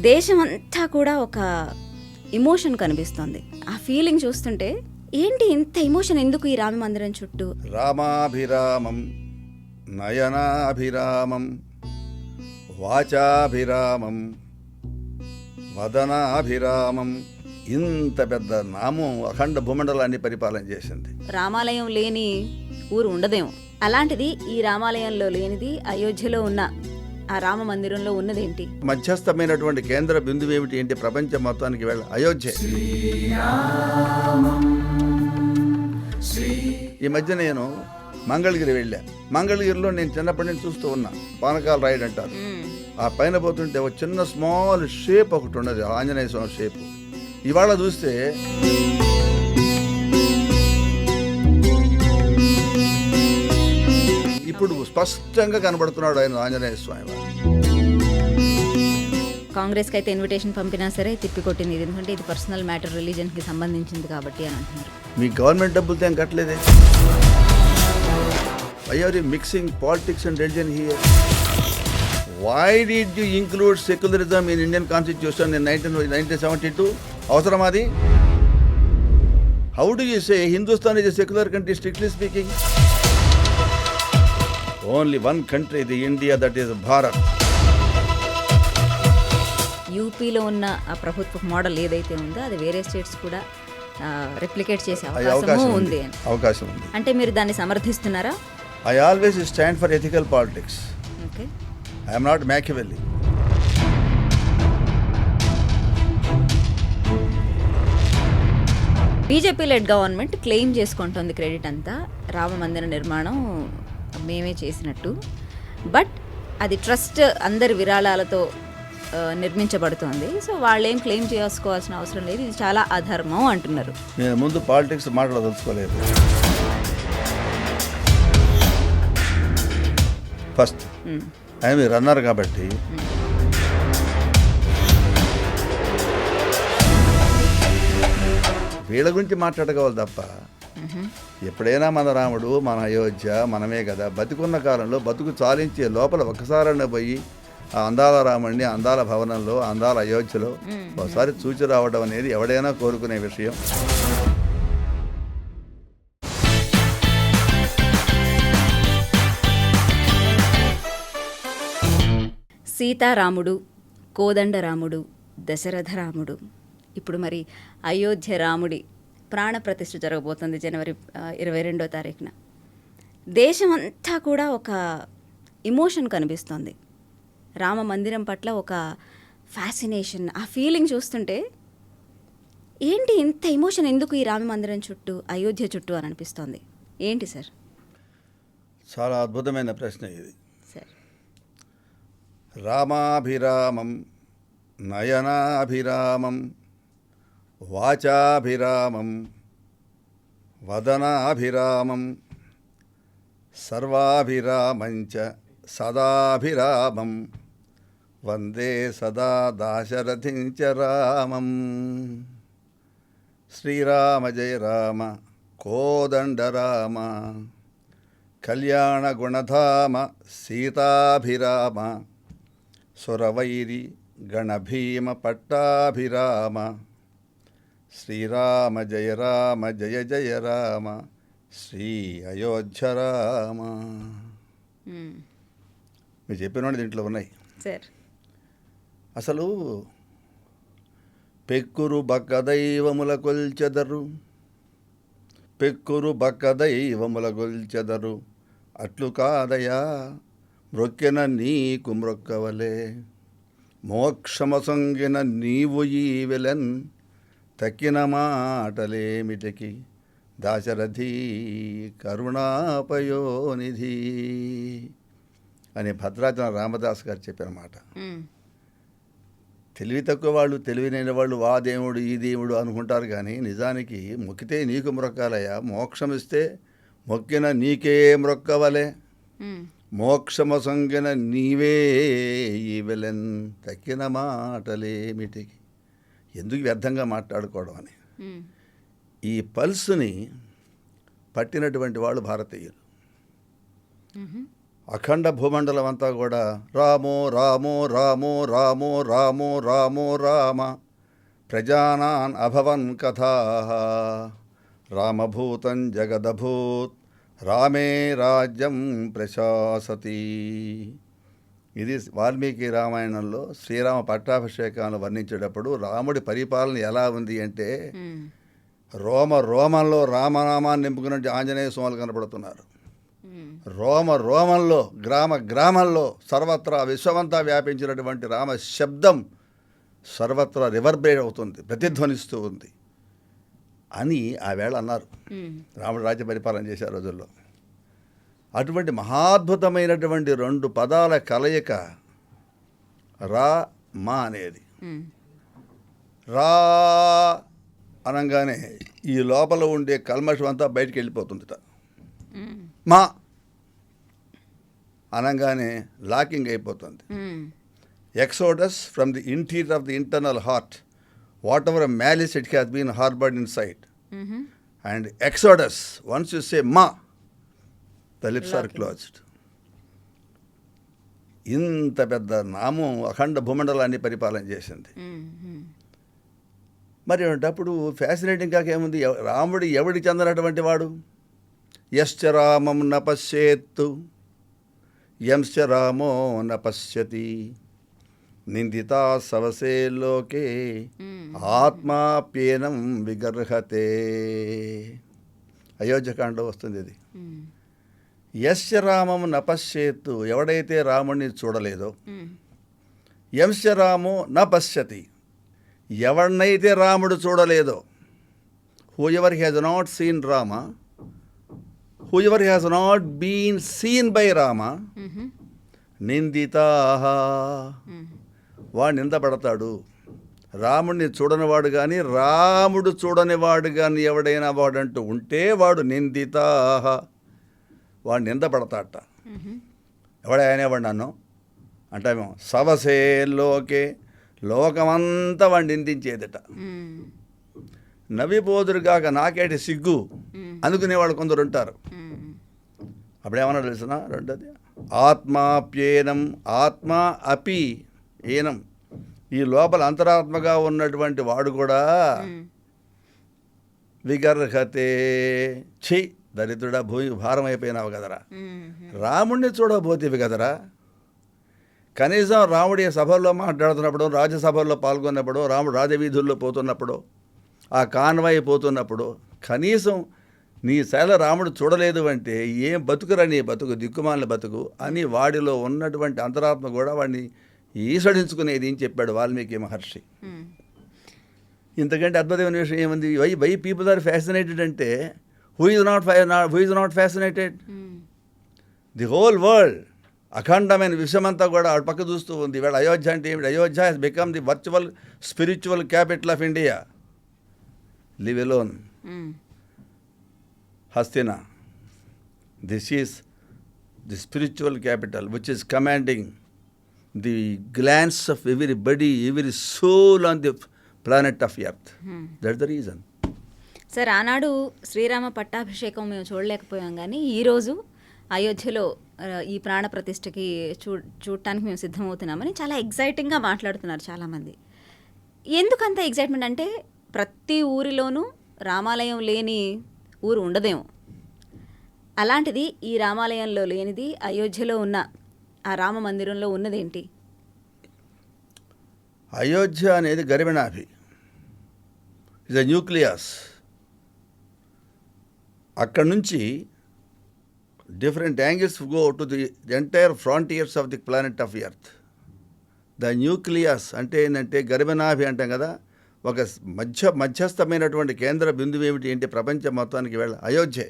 దేశమంతా కూడా ఒక ఎమోషన్ కనిపిస్తుంది. ఆ ఫీలింగ్ చూస్తుంటే ఏంటి ఇంత ఎమోషన్ ఎందుకు ఈ రామ మందిరం చుట్టూ? రామాభిరామం నయనాభిరామం వాచాభిరామం వదనాభిరామం, ఇంత పెద్ద నామం అఖండ భూమండలాన్ని పరిపాలన చేసింది. రామాలయం లేని ఊరు ఉండదేమో. అలాంటిది ఈ రామాలయంలో లేనిది అయోధ్యలో ఉన్న ఆ రామ మందిరంలో ఉన్నదేంటి? మధ్యస్థమైనటువంటి కేంద్ర బిందువు ఏమిటి అంటే ప్రపంచం మొత్తానికి అయోధ్య. ఈ మధ్య నేను మంగళగిరి వెళ్ళా. మంగళగిరిలో నేను చిన్నప్పటి నుంచి చూస్తూ ఉన్నా, పానకాల రైడ్ అంటారు. ఆ పైన పోతుంటే ఒక చిన్న స్మాల్ షేప్ ఒకటి ఉన్నది, ఆంజనేయ స్వామి షేప్. ఇవాళ చూస్తే ఇప్పుడు స్పష్టంగా కనబడుతున్నాడు ఆయన ఆంజనేయ స్వామి. కాంగ్రెస్కి అయితే ఇన్విటేషన్ పంపినా సరే తిప్పికొట్టింది, ఎందుకంటే ఇది పర్సనల్ మ్యాటర్, రిలీజన్కి సంబంధించింది కాబట్టి అని అంటున్నారు. మీ గవర్నమెంట్ డబ్బులతో ఏం కట్టలేదే? Why are you mixing politics and religion here? Why did you include secularism in Indian Constitution in 1972? అవసరమా అది? How do you say Hindustan is a secular country, strictly speaking? Only one country, the India, that is Bharat. యూపీలో ఉన్న ఆ ప్రభుత్వ model ఏదైతే ఉందో అది వేరే స్టేట్స్ కూడా రెప్లికేట్ చేసే అవకాశం ఉంది. అంటే మీరు దాన్ని సమర్థిస్తున్నారా? I always stand for ethical politics. Okay. I am not Machiavelli. BJP led government claim చేసుకుంటోంది క్రెడిట్ అంతా, రామ మందిర నిర్మాణం మేమే చేసినట్టు. బట్ అది ట్రస్ట్ అందరి విరాళాలతో నిర్మించబడుతోంది. సో వాళ్ళేం క్లెయిమ్ చేసుకోవాల్సిన అవసరం లేదు, ఇది చాలా అధర్మం అంటున్నారు. నేను ముందు పాలిటిక్స్ మాట్లాడదలుచుకోలేదు. ఫస్ట్ ఆయన మీరు అన్నారు కాబట్టి వీళ్ళ గురించి మాట్లాడగవాలి తప్ప ఎప్పుడైనా మన రాముడు, మన అయోధ్య మనమే కదా. బతికున్న కాలంలో బతుకు చాలించే లోపల ఒక్కసారైనా పోయి ఆ అందాల రాముడిని అందాల భవనంలో, అందాల అయోధ్యలో ఒకసారి చూచి రావడం అనేది ఎవడైనా కోరుకునే విషయం. సీతారాముడు, కోదండరాముడు, దశరథ రాముడు, ఇప్పుడు మరి అయోధ్య రాముడి ప్రాణప్రతిష్ఠ జరగబోతుంది జనవరి 22వ తారీఖున. దేశమంతా కూడా ఒక ఎమోషన్ కనిపిస్తోంది. రామ మందిరం పట్ల ఒక ఫ్యాసినేషన్, ఆ ఫీలింగ్ చూస్తుంటే ఏంటి ఇంత ఎమోషన్ ఎందుకు ఈ రామ మందిరం చుట్టూ, అయోధ్య చుట్టూ అని అనిపిస్తోంది. ఏంటి సార్? చాలా అద్భుతమైన ప్రశ్న ఇది. సార్, రామాభిరామం నయనాభిరామం వాచాభిరామం వదనాభిరామం సర్వాభిరామంచ సదాభిరామం వందే సదా దాశరథించ రామం. శ్రీరామ జయ రామ కోదండ రామ కళ్యాణ గుణధామ సీతాభిరామ సురవైరి గణభీమ పట్టాభిరామ. శ్రీరామ జయ రామ జయ జయ రామ శ్రీ అయోధ్య రామ. మీరు చెప్పిన దీంట్లో ఉన్నాయి సార్. అసలు పెక్కురు బక్క దైవముల కొల్చెదరు, పెక్కురు బక్క దైవముల కొల్చెదరు, అట్లు కాదయా మ్రొక్కెన నీకు మ్రొక్కవలే, మోక్షమసంగిన నీవు ఈ వెలన్, తక్కిన మాటలేమిటికి దాశరథి కరుణాపయోనిధి అని భద్రాచలం రామదాస్ గారు చెప్పిన మాట. తెలివి తక్కువ వాళ్ళు, తెలివినైన వాళ్ళు వా దేవుడు ఈ దేవుడు అనుకుంటారు, కానీ నిజానికి మొక్కితే నీకు మ్రొక్కాలయ్యా, మోక్షమిస్తే మొక్కిన నీకే మ్రొక్కవలే, మోక్షమసంగిన నీవే ఈ వెలన్, తక్కిన మాటలేమిటికి. ఎందుకు వ్యర్థంగా మాట్లాడుకోవడం అని ఈ పల్స్ని పట్టినటువంటి వాళ్ళు భారతీయులు. అఖండ భూమండలం అంతా కూడా రామో రామో రామో రామో రామో రామో రామ ప్రజానాన్ అభవన్ కథా రామభూతం జగదభూత్ రామే రాజ్యం ప్రశాసతి. ఇది వాల్మీకి రామాయణంలో శ్రీరామ పట్టాభిషేకాన్ని వర్ణించేటప్పుడు రాముడి పరిపాలన ఎలా ఉంది అంటే రోమంలో రామనామాన్ని నింపుకున్నట్టు ఆంజనేయ స్వాములు కనపడుతున్నారు. రోమంలో గ్రామంలో సర్వత్రా విశ్వమంతా వ్యాపించినటువంటి రామ శబ్దం సర్వత్రా రివర్బరేట్ అవుతుంది, ప్రతిధ్వనిస్తూ ఉంది అని ఆ వేళ అన్నారు రాముడు రాజ్య పరిపాలన చేసే రోజుల్లో. అటువంటి మహాద్భుతమైనటువంటి రెండు పదాల కలయిక రా మా అనేది. రా అనగానే ఈ లోపల ఉండే కల్మషం అంతా బయటికి వెళ్ళిపోతుందిట. మా అనగానే లాకింగ్ అయిపోతుంది. Exodus from the interior of the internal heart, whatever malice it has been harboured inside. And exodus once you say మా, ద లిప్స్ ఆర్ క్లోజ్డ్. ఇంత పెద్ద నామం అఖండ భూమండలాన్ని పరిపాలన చేసింది. మరి అప్పుడు ఫ్యాసినేటింగ్ కాకేముంది, రాముడు ఎవడికి చెందినటువంటి వాడు? యశ్చ రామం న పశ్యేత్తు యంశ్చ రామో న పశ్యతి నిందితా సవసే లోకే ఆత్మాప్యేనం విగర్హతే. అయోధ్యకాండలో వస్తుంది ఇది. యశ్చ రామం న పశ్యేత్తు, ఎవడైతే రాముడిని చూడలేదో, యంశ్చ రామో న పశ్యతి, ఎవరినైతే రాముడు చూడలేదో, whoever has not seen Rama, whoever has not been seen by Rama, నిందితా, వాడు నిందపడతాడు. రాముడిని చూడనివాడు కానీ రాముడు చూడనివాడు కానీ ఎవడైనా వాడంటూ ఉంటే వాడు నిందితా, వాడు నిందపడతాడట. ఎవడైనావాడు నన్ను అంటామేమో సవసే లోకే, లోకమంతా వాడిని నిందించేదట. నవ్విపోదురుగాక నాకేటి సిగ్గు అనుకునేవాళ్ళు కొందరు ఉంటారు. అప్పుడేమన్నా తెలిసిన రెండోది ఆత్మాప్యేనం, ఆత్మ అపి ఏనం, ఈ లోపల అంతరాత్మగా ఉన్నటువంటి వాడు కూడా విగర్హతే, ఛీ దరిద్రుడా భూమి భారం అయిపోయినావు కదరా, రాముడిని చూడబోతేవి కదరా. కనీసం రాముడి సభల్లో మాట్లాడుతున్నప్పుడు, రాజ్యసభల్లో పాల్గొన్నప్పుడు, రాముడు రాజవీధుల్లో పోతున్నప్పుడు, ఆ కాన్వాయ్ పోతున్నప్పుడు కనీసం నీ శైల రాముడు చూడలేదు అంటే ఏం బతుకురా నీ బతుకు, దిక్కుమాలిన బతుకు అని వాడిలో ఉన్నటువంటి అంతరాత్మ కూడా వాడిని ఈసడించుకునేది అని చెప్పాడు వాల్మీకి మహర్షి. ఇంతకంటే అద్భుతమైన విషయం ఏముంది? వై పీపుల్ ఆర్ ఫ్యాసినేటెడ్ అంటే who is not fascinated? The whole world, అఖండమైన విషయమంతా కూడా ఆవిడ పక్క చూస్తూ ఉంది. ఇవాళ అయోధ్య అంటే ఏమిటి? Ayodhya has become the virtual spiritual capital of India. Leave alone Hastina, this is the spiritual capital which is commanding the glance of everybody, every soul on the planet of Earth. That's the reason. Sir, ఆనాడు శ్రీరామ పట్టాభిషేకం మేము చూడలేకపోయాం, కానీ ఈరోజు అయోధ్యలో ఈ ప్రాణ ప్రతిష్టకి చూడటానికి మేము సిద్ధమవుతున్నామని చాలా ఎగ్జైటింగ్గా మాట్లాడుతున్నారు చాలామంది. ఎందుకంత ఎగ్జైట్మెంట్ అంటే ప్రతి ఊరిలోనూ రామాలయం లేని ఊరు ఉండదేమో. అలాంటిది ఈ రామాలయంలో లేనిది అయోధ్యలో ఉన్న ఆ రామ మందిరంలో ఉన్నదేంటి? అయోధ్య అనేది గరిబనాభి, ఇస్ ఎ న్యూక్లియస్. అక్కడ నుంచి different angles go to the entire frontiers of the planet of earth. The nucleus అంటే ఏంటంటే గర్భనాభి అంటాం కదా, ఒక మధ్యస్థమైనటువంటి కేంద్ర బిందువు ఏమిటి అంటే ప్రపంచం మొత్తానికి వెళ్ళ అయోధ్య.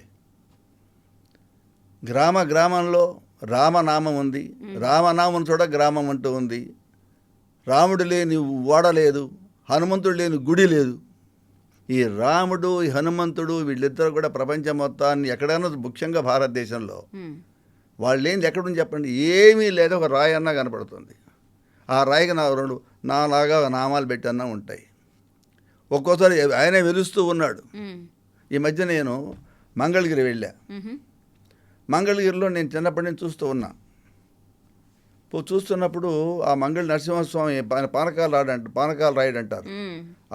గ్రామంలో రామనామం ఉంది, రామనామం చూడ గ్రామం అంటూ ఉంది. రాముడు లేని ఓడ లేదు, హనుమంతుడు లేని గుడి లేదు. ఈ రాముడు, ఈ హనుమంతుడు వీళ్ళిద్దరు కూడా ప్రపంచం మొత్తాన్ని ఎక్కడైనా, ముఖ్యంగా భారతదేశంలో వాళ్ళు ఏంది ఎక్కడుంది చెప్పండి? ఏమీ లేదు, ఒక రాయి అన్నా కనపడుతుంది. ఆ రాయికి నాలాగా నామాలు పెట్టన్నా ఉంటాయి. ఒక్కోసారి ఆయనే వెలుస్తూ ఉన్నాడు. ఈ మధ్య నేను మంగళగిరి వెళ్ళా. మంగళగిరిలో నేను చిన్నప్పటి నుంచి చూస్తూ ఉన్నా. చూస్తున్నప్పుడు ఆ మంగళ నరసింహస్వామి పానకాల రాయుడు అంటారు.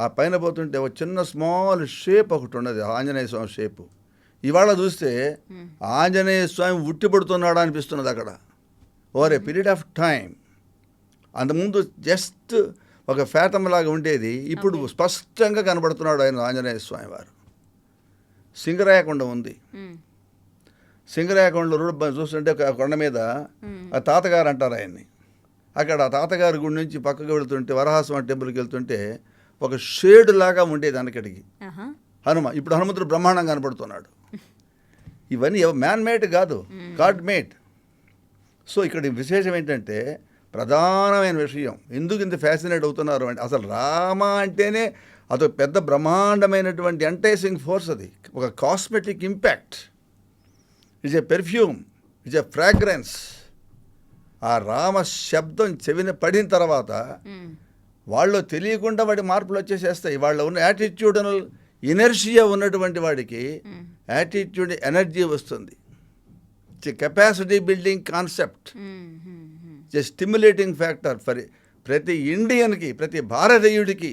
ఆ పైన పోతుంటే ఒక చిన్న స్మాల్ షేప్ ఒకటి ఉన్నది, ఆంజనేయ స్వామి షేపు. ఇవాళ చూస్తే ఆంజనేయ స్వామి ఉట్టిపడుతున్నాడు అనిపిస్తున్నది అక్కడ. Over a period of time. అంతకుముందు జస్ట్ ఒక ఫేటం లాగా ఉండేది, ఇప్పుడు స్పష్టంగా కనబడుతున్నాడు ఆయన ఆంజనేయ స్వామి వారు. సింగరాయకొండ ఉంది. సింగరాయకొండలో రోడ్డు చూస్తుంటే ఒక కొండ మీద ఆ తాతగారు అంటారు ఆయన్ని. అక్కడ ఆ తాతగారి గుడి నుంచి పక్కకు వెళుతుంటే వరహాస్వామి టెంపుల్కి వెళ్తుంటే ఒక షేడ్ లాగా ఉండేది వెనకటికి ఇప్పుడు హనుమంతుడు బ్రహ్మాండంగా కనపడుతున్నాడు. ఇవన్నీ మ్యాన్ మేడ్ కాదు, గాడ్ మేడ్. సో ఇక్కడ విశేషం ఏంటంటే, ప్రధానమైన విషయం ఎందుకు ఇంత ఫ్యాసినేట్ అవుతున్నారు అంటే, అసలు రామ అంటేనే అదొక పెద్ద బ్రహ్మాండమైనటువంటి ఎంటైసింగ్ ఫోర్స్. అది ఒక cosmetic impact. It's a perfume, it's a fragrance. ఆ రామ శబ్దం చెవిన పడిన తర్వాత వాళ్ళు తెలియకుండా వాడి మార్పులు వచ్చేసేస్తాయి. వాళ్ళ ఉన్న యాటిట్యూడనల్ ఇనర్షియా ఉన్నటువంటి వాడికి యాటిట్యూడ్ ఎనర్జీ వస్తుంది. It's a capacity building concept, it's a stimulating factor for ప్రతి ఇండియన్కి, ప్రతి భారతీయుడికి.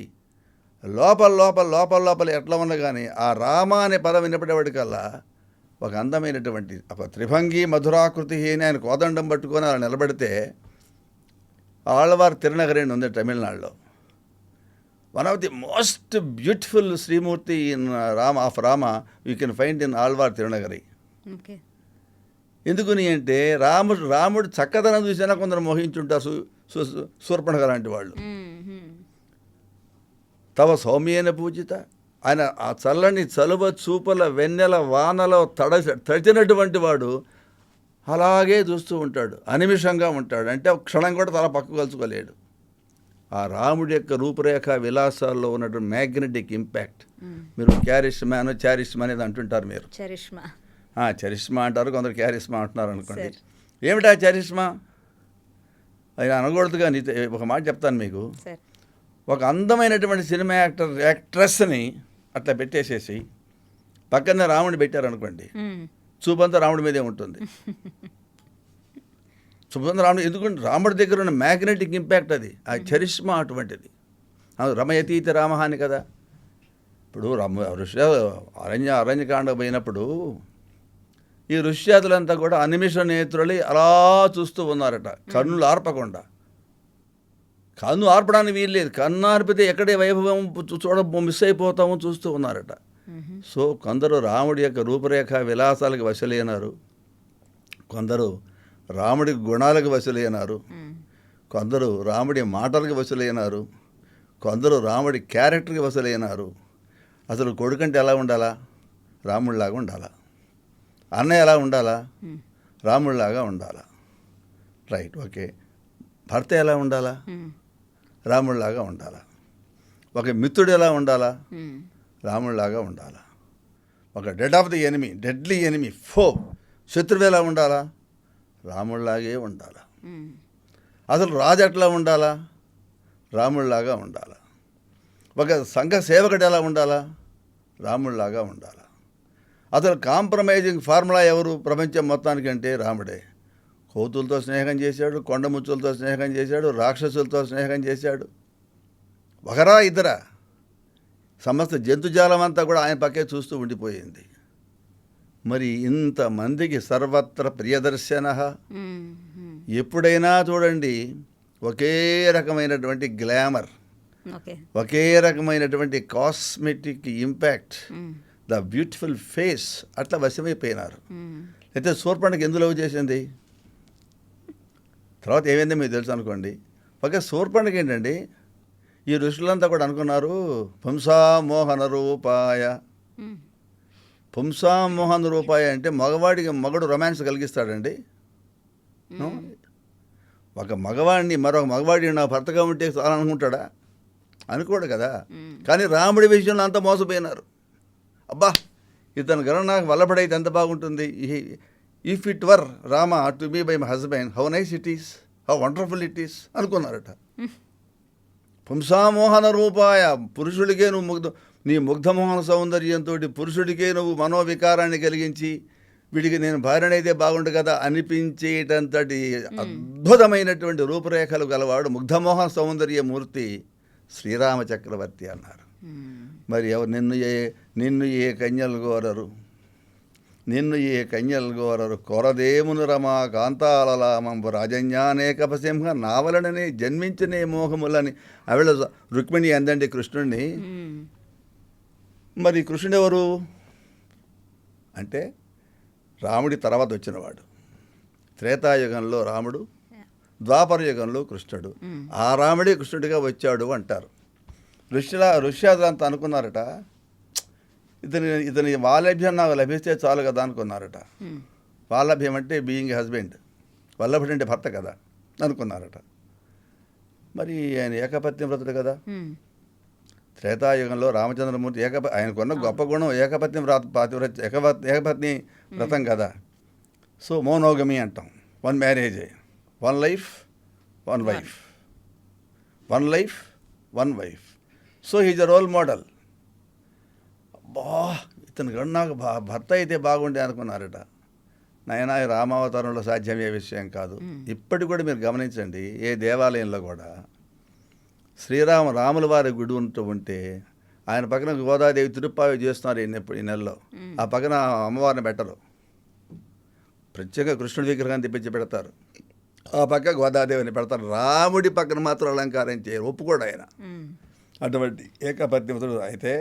లోపల ఎట్లా ఉన్నా కానీ ఆ రామ అనే పదం వినపడేవాడికల్లా ఒక అందమైనటువంటి ఒక త్రిభంగి మధురాకృతి అని ఆయన కోదండం పట్టుకొని అలా నిలబడితే, ఆళ్వార్ తిరునగరి అని ఉంది తమిళనాడులో. One of the most beautiful శ్రీమూర్తి in Rama you can find in Alwar Tirunagari. ఎందుకుని అంటే రాముడు చక్కదనం చూసినా కొందరు మోహించుంటారు, శూర్పణఖ లాంటి వాళ్ళు. తవ సౌమ్యేన పూజిత, ఆయన ఆ చల్లని చలువ చూపల వెన్నెల వానలో తడిచినటువంటి వాడు అలాగే చూస్తూ ఉంటాడు, అనిమిషంగా ఉంటాడు. అంటే ఒక క్షణం కూడా తల పక్కకు కలుసుకోలేడు. ఆ రాముడి యొక్క రూపురేఖ విలాసాల్లో ఉన్నటువంటి మ్యాగ్నెటిక్ ఇంపాక్ట్. మీరు చారిష్మా అనేది అంటుంటారు మీరు. చరిష్మా అంటారు, కొందరు క్యారిష్మా అంటున్నారు అనుకోండి. ఏమిటా చరిష్మా? అది అనకూడదు, కానీ ఒక మాట చెప్తాను మీకు. ఒక అందమైనటువంటి సినిమా యాక్ట్రెస్ని అట్లా పెట్టేసేసి పక్కన రాముడిని పెట్టారనుకోండి, చూపంతా రాముడి మీదే ఉంటుంది. చూపంతా రాముడు, ఎందుకంటే రాముడి దగ్గర ఉన్న మ్యాగ్నెటిక్ ఇంపాక్ట్ అది, ఆ చరిష్మా అటువంటిది. రమయతీతి రామ అని కదా. ఇప్పుడు అరణ్యకాండ పోయినప్పుడు ఈ ఋష్యాదులంతా కూడా అనిమిష నేత్రులై అలా చూస్తూ ఉన్నారట, కన్నులు ఆర్పకుండా. కన్ను ఆర్పడానికి వీల్లేదు, కన్ను ఆర్పితే ఎక్కడే వైభవం మిస్ అయిపోతామో చూస్తూ ఉన్నారట. సో కొందరు రాముడి యొక్క రూపురేఖ విలాసాలకు వశలైనారు, కొందరు రాముడి గుణాలకు వశలైనారు, కొందరు రాముడి మాటలకు వశలైనారు, కొందరు రాముడి క్యారెక్టర్కి వశలైనారు. అసలు కొడుకంటే ఎలా ఉండాలా? రాముడిలాగా ఉండాలా. అన్నయ్య ఎలా ఉండాలా? రాముడిలాగా ఉండాలా. Right, okay. భర్త ఎలా ఉండాలా? రాముడిలాగా ఉండాలా. ఒక మిత్రుడు ఎలా ఉండాలా? రాముడిలాగా ఉండాలా. ఒక డెడ్లీ ఎనిమీ ఫో శత్రువు ఎలా ఉండాలా? రాముడిలాగే ఉండాలా. అసలు రాజు ఎట్లా ఉండాలా? రాముడిలాగా ఉండాలా. ఒక సంఘ సేవకుడు ఎలా ఉండాలా? రాముడిలాగా ఉండాలా. అసలు కాంప్రమైజింగ్ ఫార్ములా ఎవరు ప్రపంచం మొత్తానికంటే? రాముడే. కోతులతో స్నేహం చేశాడు, కొండముచ్చులతో స్నేహం చేశాడు, రాక్షసులతో స్నేహం చేశాడు. ఒకరా ఇద్దరా? సమస్త జంతుజాలం అంతా కూడా ఆయన పక్కే చూస్తూ ఉండిపోయింది. మరి ఇంతమందికి సర్వత్ర ప్రియదర్శన. ఎప్పుడైనా చూడండి ఒకే రకమైనటువంటి గ్లామర్, ఒకే రకమైనటువంటి cosmetic impact, the beautiful face, అట్లా వశమైపోయినారు. అయితే శూర్పణఖ ఎందుకు లవ్ చేసింది? తర్వాత ఏమైందో మీకు తెలుసు అనుకోండి. ఒక శూర్పణఖ ఏంటండి, ఈ ఋషులంతా కూడా అనుకున్నారు పుంసామోహన రూపాయ. పుంసామోహన రూపాయ అంటే మగవాడికి మగడు రొమాన్స్ కలిగిస్తాడండి. ఒక మగవాడిని మరొక మగవాడి నా భర్తగా ఉంటే చాలా అనుకుంటాడా? అనుకోడు కదా. కానీ రాముడి విషయంలో అంత మోసపోయినారు. అబ్బా, ఇతను గల నాకు వల్లబడైతే ఎంత బాగుంటుంది. If it were Rama to be by my husband, how nice it is, how wonderful it is అనుకున్నారట. పుంసామోహన రూపాయ, పురుషుడికే నువ్వు నీ ముగ్ధమోహన సౌందర్యంతో పురుషుడికే నువ్వు మనోవికారాన్ని కలిగించి వీడికి నేను భార్యనైతే బాగుండు కదా అనిపించేటంతటి అద్భుతమైనటువంటి రూపురేఖలు గలవాడు ముగ్ధమోహన సౌందర్యమూర్తి శ్రీరామ చక్రవర్తి అన్నారు. మరి ఎవరు నిన్ను ఏ కన్యలు కోరరు, నిన్ను ఏ కన్యలు కోరరు, కొరదేమును రమా కాంతాలలామంబు రాజన్యానేకపసింహ నావలననే జన్మించనే మోహములని ఆవిడ రుక్మిణి అందండి కృష్ణుడిని. మరి కృష్ణుడు ఎవరు అంటే రాముడి తర్వాత వచ్చినవాడు. త్రేతాయుగంలో రాముడు, ద్వాపర యుగంలో కృష్ణుడు. ఆ రాముడే కృష్ణుడిగా వచ్చాడు అంటారు. ఋష్యాదులంతా అనుకున్నారట, ఇతని వాలభ్యం నాకు లభిస్తే చాలు కదా అనుకున్నారట. వాలభ్యం అంటే బీయింగ్ హస్బెండ్, వల్లభుడు అంటే భర్త కదా అనుకున్నారట. మరి ఆయన ఏకపత్ని వ్రతుడు కదా. త్రేతాయుగంలో రామచంద్రమూర్తి ఆయనకున్న గొప్ప గుణం ఏకపత్ని ఏకపత్ని వ్రతం కదా. సో మోనోగమి అంటాం, వన్ మ్యారేజే, one life one wife, one life one wife. So he's a role model. ఇతను కూడా నాకు భర్త అయితే బాగుండే అనుకున్నారట. నాయన రామావతారంలో సాధ్యమయ్యే విషయం కాదు. ఇప్పటికి కూడా మీరు గమనించండి, ఏ దేవాలయంలో కూడా రాముల వారి గుడి ఉంటే ఆయన పక్కన గోదాదేవి తిరుప్పావి చేస్తున్నారు ఈ నెలలో. ఆ పక్కన అమ్మవారిని పెట్టరు, ప్రత్యేకంగా కృష్ణుడి విగ్రహాన్ని తెప్పించి పెడతారు. ఆ పక్క గోదాదేవిని పెడతారు, రాముడి పక్కన మాత్రం అలంకారం చేయరు, ఒప్పుకోడు ఆయన. అటువంటి ఏకపత్నివ్రతుడు అయితే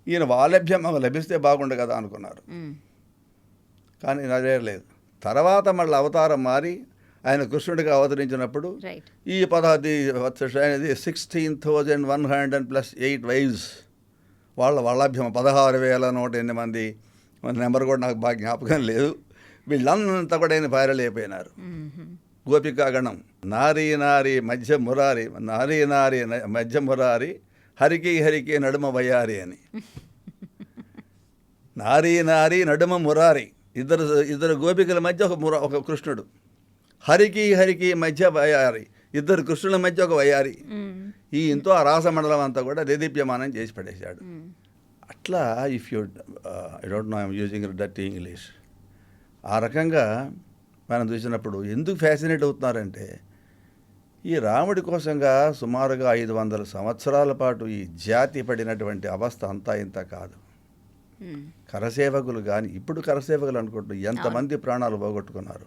ఈయన వాలభ్యం లభిస్తే బాగుండు కదా అనుకున్నారు. కానీ నెరవేరలేదు. తర్వాత మళ్ళీ అవతారం మారి ఆయన కృష్ణుడిగా అవతరించినప్పుడు ఈ 16,108 వైవ్స్ వాళ్ళ వాలభ్యం 16,108 మంది, నెంబర్ కూడా నాకు బాగా జ్ఞాపకం లేదు. వీళ్ళంతా కూడా ఆయన భార్యలైపోయినారు. గోపికాగణం నారీ నారీ మధ్య మురారి, నారీ నారీ మధ్య మురారి, హరికి హరికి నడుమ వయారి అని. నారీ నారీ నడుమ మురారి, ఇద్దరు గోపికల మధ్య ఒక కృష్ణుడు. హరికి హరికి మధ్య వయారి, ఇద్దరు కృష్ణుల మధ్య ఒక వయారి. ఈ ఇంతో ఆ రాసమండలం అంతా కూడా దేదీప్యమానం చేసి పడేశాడు. అట్లా if you I don't know I'm using dirty English. ఆ రకంగా మనం చూసినప్పుడు ఎందుకు ఫ్యాసినేట్ అవుతున్నారంటే ఈ రాముడి కోసంగా సుమారుగా 500 సంవత్సరాల పాటు ఈ జాతి పడినటువంటి అవస్థ అంతా ఇంత కాదు. కరసేవకులు కానీ ఇప్పుడు కరసేవకులు అనుకుంటున్నారు ఎంతమంది ప్రాణాలు పోగొట్టుకున్నారు.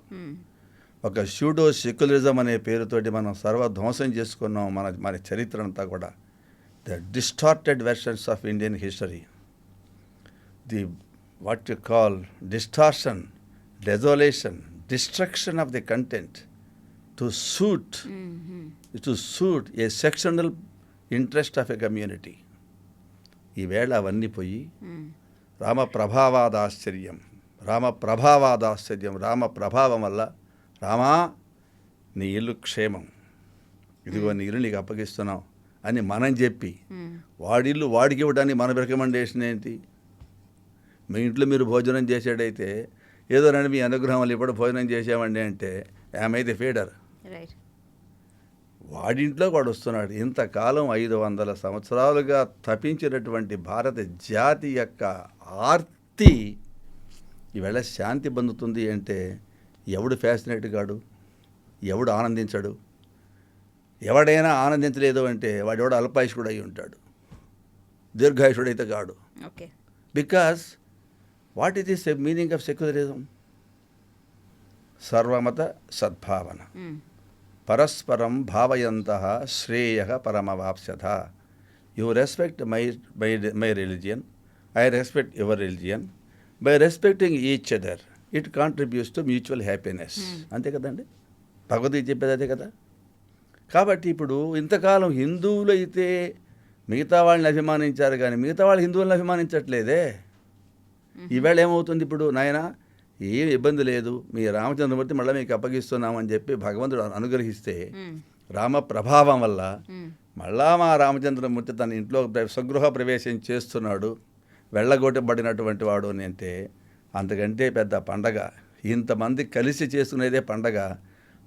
ఒక స్యూడో సెక్యులరిజం అనే పేరుతోటి మనం సర్వధ్వంసం చేసుకున్నాం మన చరిత్ర అంతా కూడా. The distorted versions of Indian history, the what you call distortion, desolation, destruction of the content to suit a sectional interest of a community. ఈవేళ అవన్నీ పోయి రామ ప్రభావం రామ ప్రభావం వల్ల రామా నీ ఇల్లు క్షేమం, ఇదిగో నీ ఇల్లు నీకు అప్పగిస్తున్నాం అని మనం చెప్పి వాడిల్లు వాడికి ఇవ్వడానికి మన రికమెండేషన్ ఏంటి? మీ ఇంట్లో మీరు భోజనం చేసేటైతే ఏదో రండి మీ అనుగ్రహం వల్ల ఇప్పుడు భోజనం చేసామండి అంటే ఆమెయితే ఫీడర్. వాడింట్లో వాడు వస్తున్నాడు. ఇంతకాలం 500 సంవత్సరాలుగా తపించినటువంటి భారత జాతి యొక్క ఆర్తి ఈవేళ శాంతి పొందుతుంది అంటే ఎవడు ఫ్యాసినేట్ కాడు, ఎవడు ఆనందించడు? ఎవడైనా ఆనందించలేదు అంటే వాడెవడు అల్పాయుషుడు అయి ఉంటాడు, దీర్ఘాయుషుడైతే కాడు. Because what is this meaning of secularism? సర్వమత సద్భావన, పరస్పరం భావయంతః శ్రేయః పరమవాప్స్యథ. You respect my religion, I respect your religion. By respecting each other it contributes to mutual happiness. అంతే కదండి, భగవద్గీత చెప్పేది అదే కదా. కాబట్టి ఇప్పుడు ఇంతకాలం హిందువులు అయితే మిగతా వాళ్ళని అభిమానించారు కానీ మిగతా వాళ్ళు హిందువులను అభిమానించట్లేదే. ఈవేళ ఏమవుతుంది? ఇప్పుడు నాయన ఏం ఇబ్బంది లేదు, మీ రామచంద్రమూర్తి మళ్ళీ మీకు అప్పగిస్తున్నామని చెప్పి భగవంతుడు అనుగ్రహిస్తే రామ ప్రభావం వల్ల మళ్ళా మా రామచంద్రమూర్తి తన ఇంట్లో స్వగృహ ప్రవేశం చేస్తున్నాడు, వెళ్ళగొట్టబడినటువంటి వాడు అని అంటే అంతకంటే పెద్ద పండగ. ఇంతమంది కలిసి చేసుకునేదే పండగ,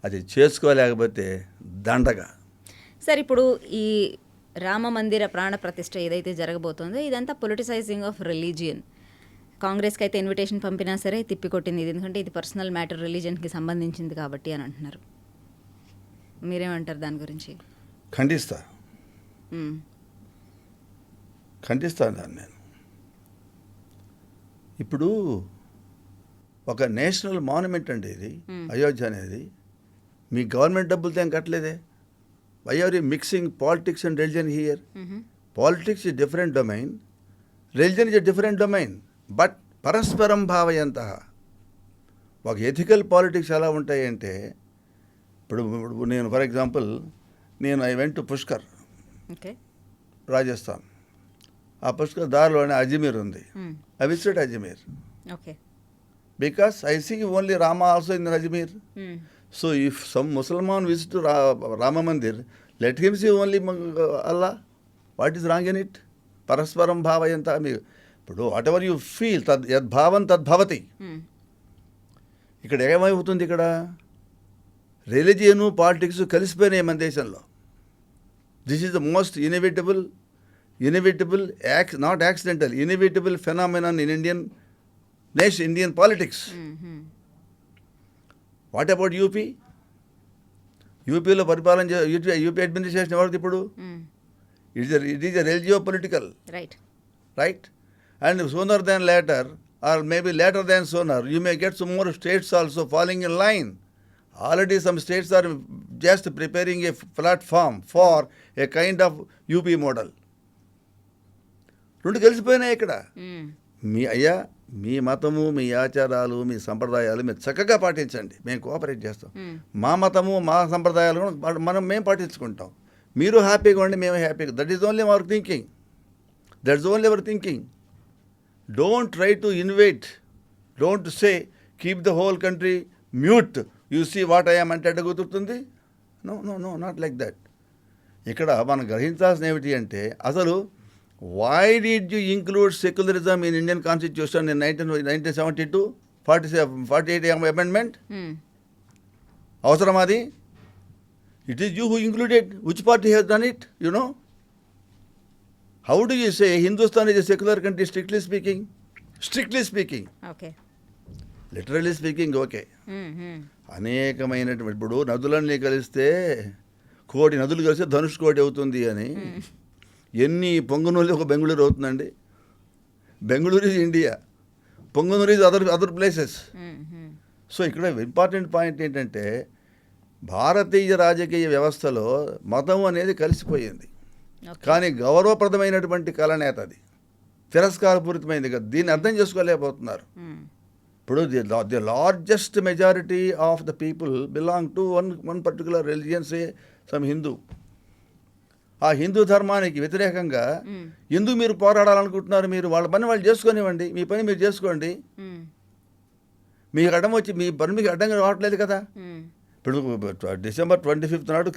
అది చేసుకోలేకపోతే దండగ. సార్, ఇప్పుడు ఈ రామ మందిర ప్రాణ ప్రతిష్ఠ ఏదైతే జరగబోతుందో ఇదంతా పొలిటిసైజింగ్ ఆఫ్ రిలీజియన్, కాంగ్రెస్కి అయితే ఇన్విటేషన్ పంపినా సరే తిప్పికొట్టింది ఇది, ఎందుకంటే ఇది పర్సనల్ మ్యాటర్, రిలీజన్కి సంబంధించింది కాబట్టి అని అంటున్నారు. మీరేమంటారు దాని గురించి? ఖండిస్తాను దాన్ని నేను. ఇప్పుడు ఒక నేషనల్ మాన్యుమెంట్ అండి ఇది అయోధ్య అనేది. మీ గవర్నమెంట్ డబ్బులతో ఏం కట్టలేదే. Why are you mixing politics and religion here? Politics is different domain, religion is a different domain, but పరస్పరం భావయంత. ఒక ఎథికల్ పాలిటిక్స్ ఎలా ఉంటాయంటే, ఇప్పుడు నేను for example I went to Pushkar, Rajasthan. ఆ పుష్కర్ దారిలోనే అజ్మీర్ ఉంది. I visited Ajmer because I see only Rama also in Ajmer. So if some ముసల్మాన్ visit Rama mandir, let him see only Allah. What is wrong in it? పరస్పరం భావయంత. మీరు ఇప్పుడు వాట్ ఎవర్ యూ ఫీల్ యద్భావం తద్భవతి. ఇక్కడ ఏమవుతుంది? ఇక్కడ రిలీజియను పాలిటిక్స్ కలిసిపోయినాయి మన దేశంలో. This is the most inevitable not accidental, inevitable phenomenon in Indian politics. What about UP? యూపీలో పరిపాలన యూపీ అడ్మినిస్ట్రేషన్ ఎవరిది ఇప్పుడు? It is a religio political, right? And sooner than later, or maybe later than sooner, you may get some more states also falling in line. Already some states are just preparing a platform for a kind of UP model. రెండు కలిసిపోయినాయి ఇక్కడ. మీ మతము, మీ ఆచారాలు, మీ సంప్రదాయాలు మీరు చక్కగా పాటించండి, మేము cooperate చేస్తాం. మా మతము, మా సంప్రదాయాలు కూడా మేము పాటించుకుంటాం. మీరు హ్యాపీగా ఉండి, మేము హ్యాపీగా. That is only our thinking. That's only our thinking. Don't try to invade. Don't say, keep the whole country mute. You see what I am అంటే కుదురుతుంది? No, not like that. ఇక్కడ మనం గ్రహించాల్సిన ఏమిటి అంటే, అసలు why did you include secularism in Indian Constitution in 1972, 48 amendment? అవసరం అది? It is you who included. Which party has done it? You know? How do you say Hindustan is a secular country, strictly speaking? Okay. Literally speaking, okay. అనేకమైనటువంటి ఇప్పుడు నదులన్నీ కలిస్తే కోటి నదులు కలిస్తే ధనుష్ కోటి అవుతుంది అని. ఎన్ని పొంగనూరు ఒక బెంగళూరు అవుతుందండి? Bengaluru is India, Punganur is other places. So ఇక్కడ ఇంపార్టెంట్ పాయింట్ ఏంటంటే, భారతీయ రాజకీయ వ్యవస్థలో మతం అనేది కలిసిపోయింది. కానీ గౌరవప్రదమైనటువంటి కళనేత అది తిరస్కారపూరితమైంది కదా. దీన్ని అర్థం చేసుకోలేకపోతున్నారు. ఇప్పుడు the largest majority of the people belong to one particular religion, say some Hindu. ఆ హిందూ ధర్మానికి వ్యతిరేకంగా ఎందుకు మీరు పోరాడాలనుకుంటున్నారు? మీరు వాళ్ళ పని వాళ్ళు చేసుకోనివ్వండి, మీ పని మీరు చేసుకోండి. మీకు అడ్డం వచ్చి మీ పని మీకు అడ్డంగా రావట్లేదు కదా. ఇప్పుడు December 25th నాడు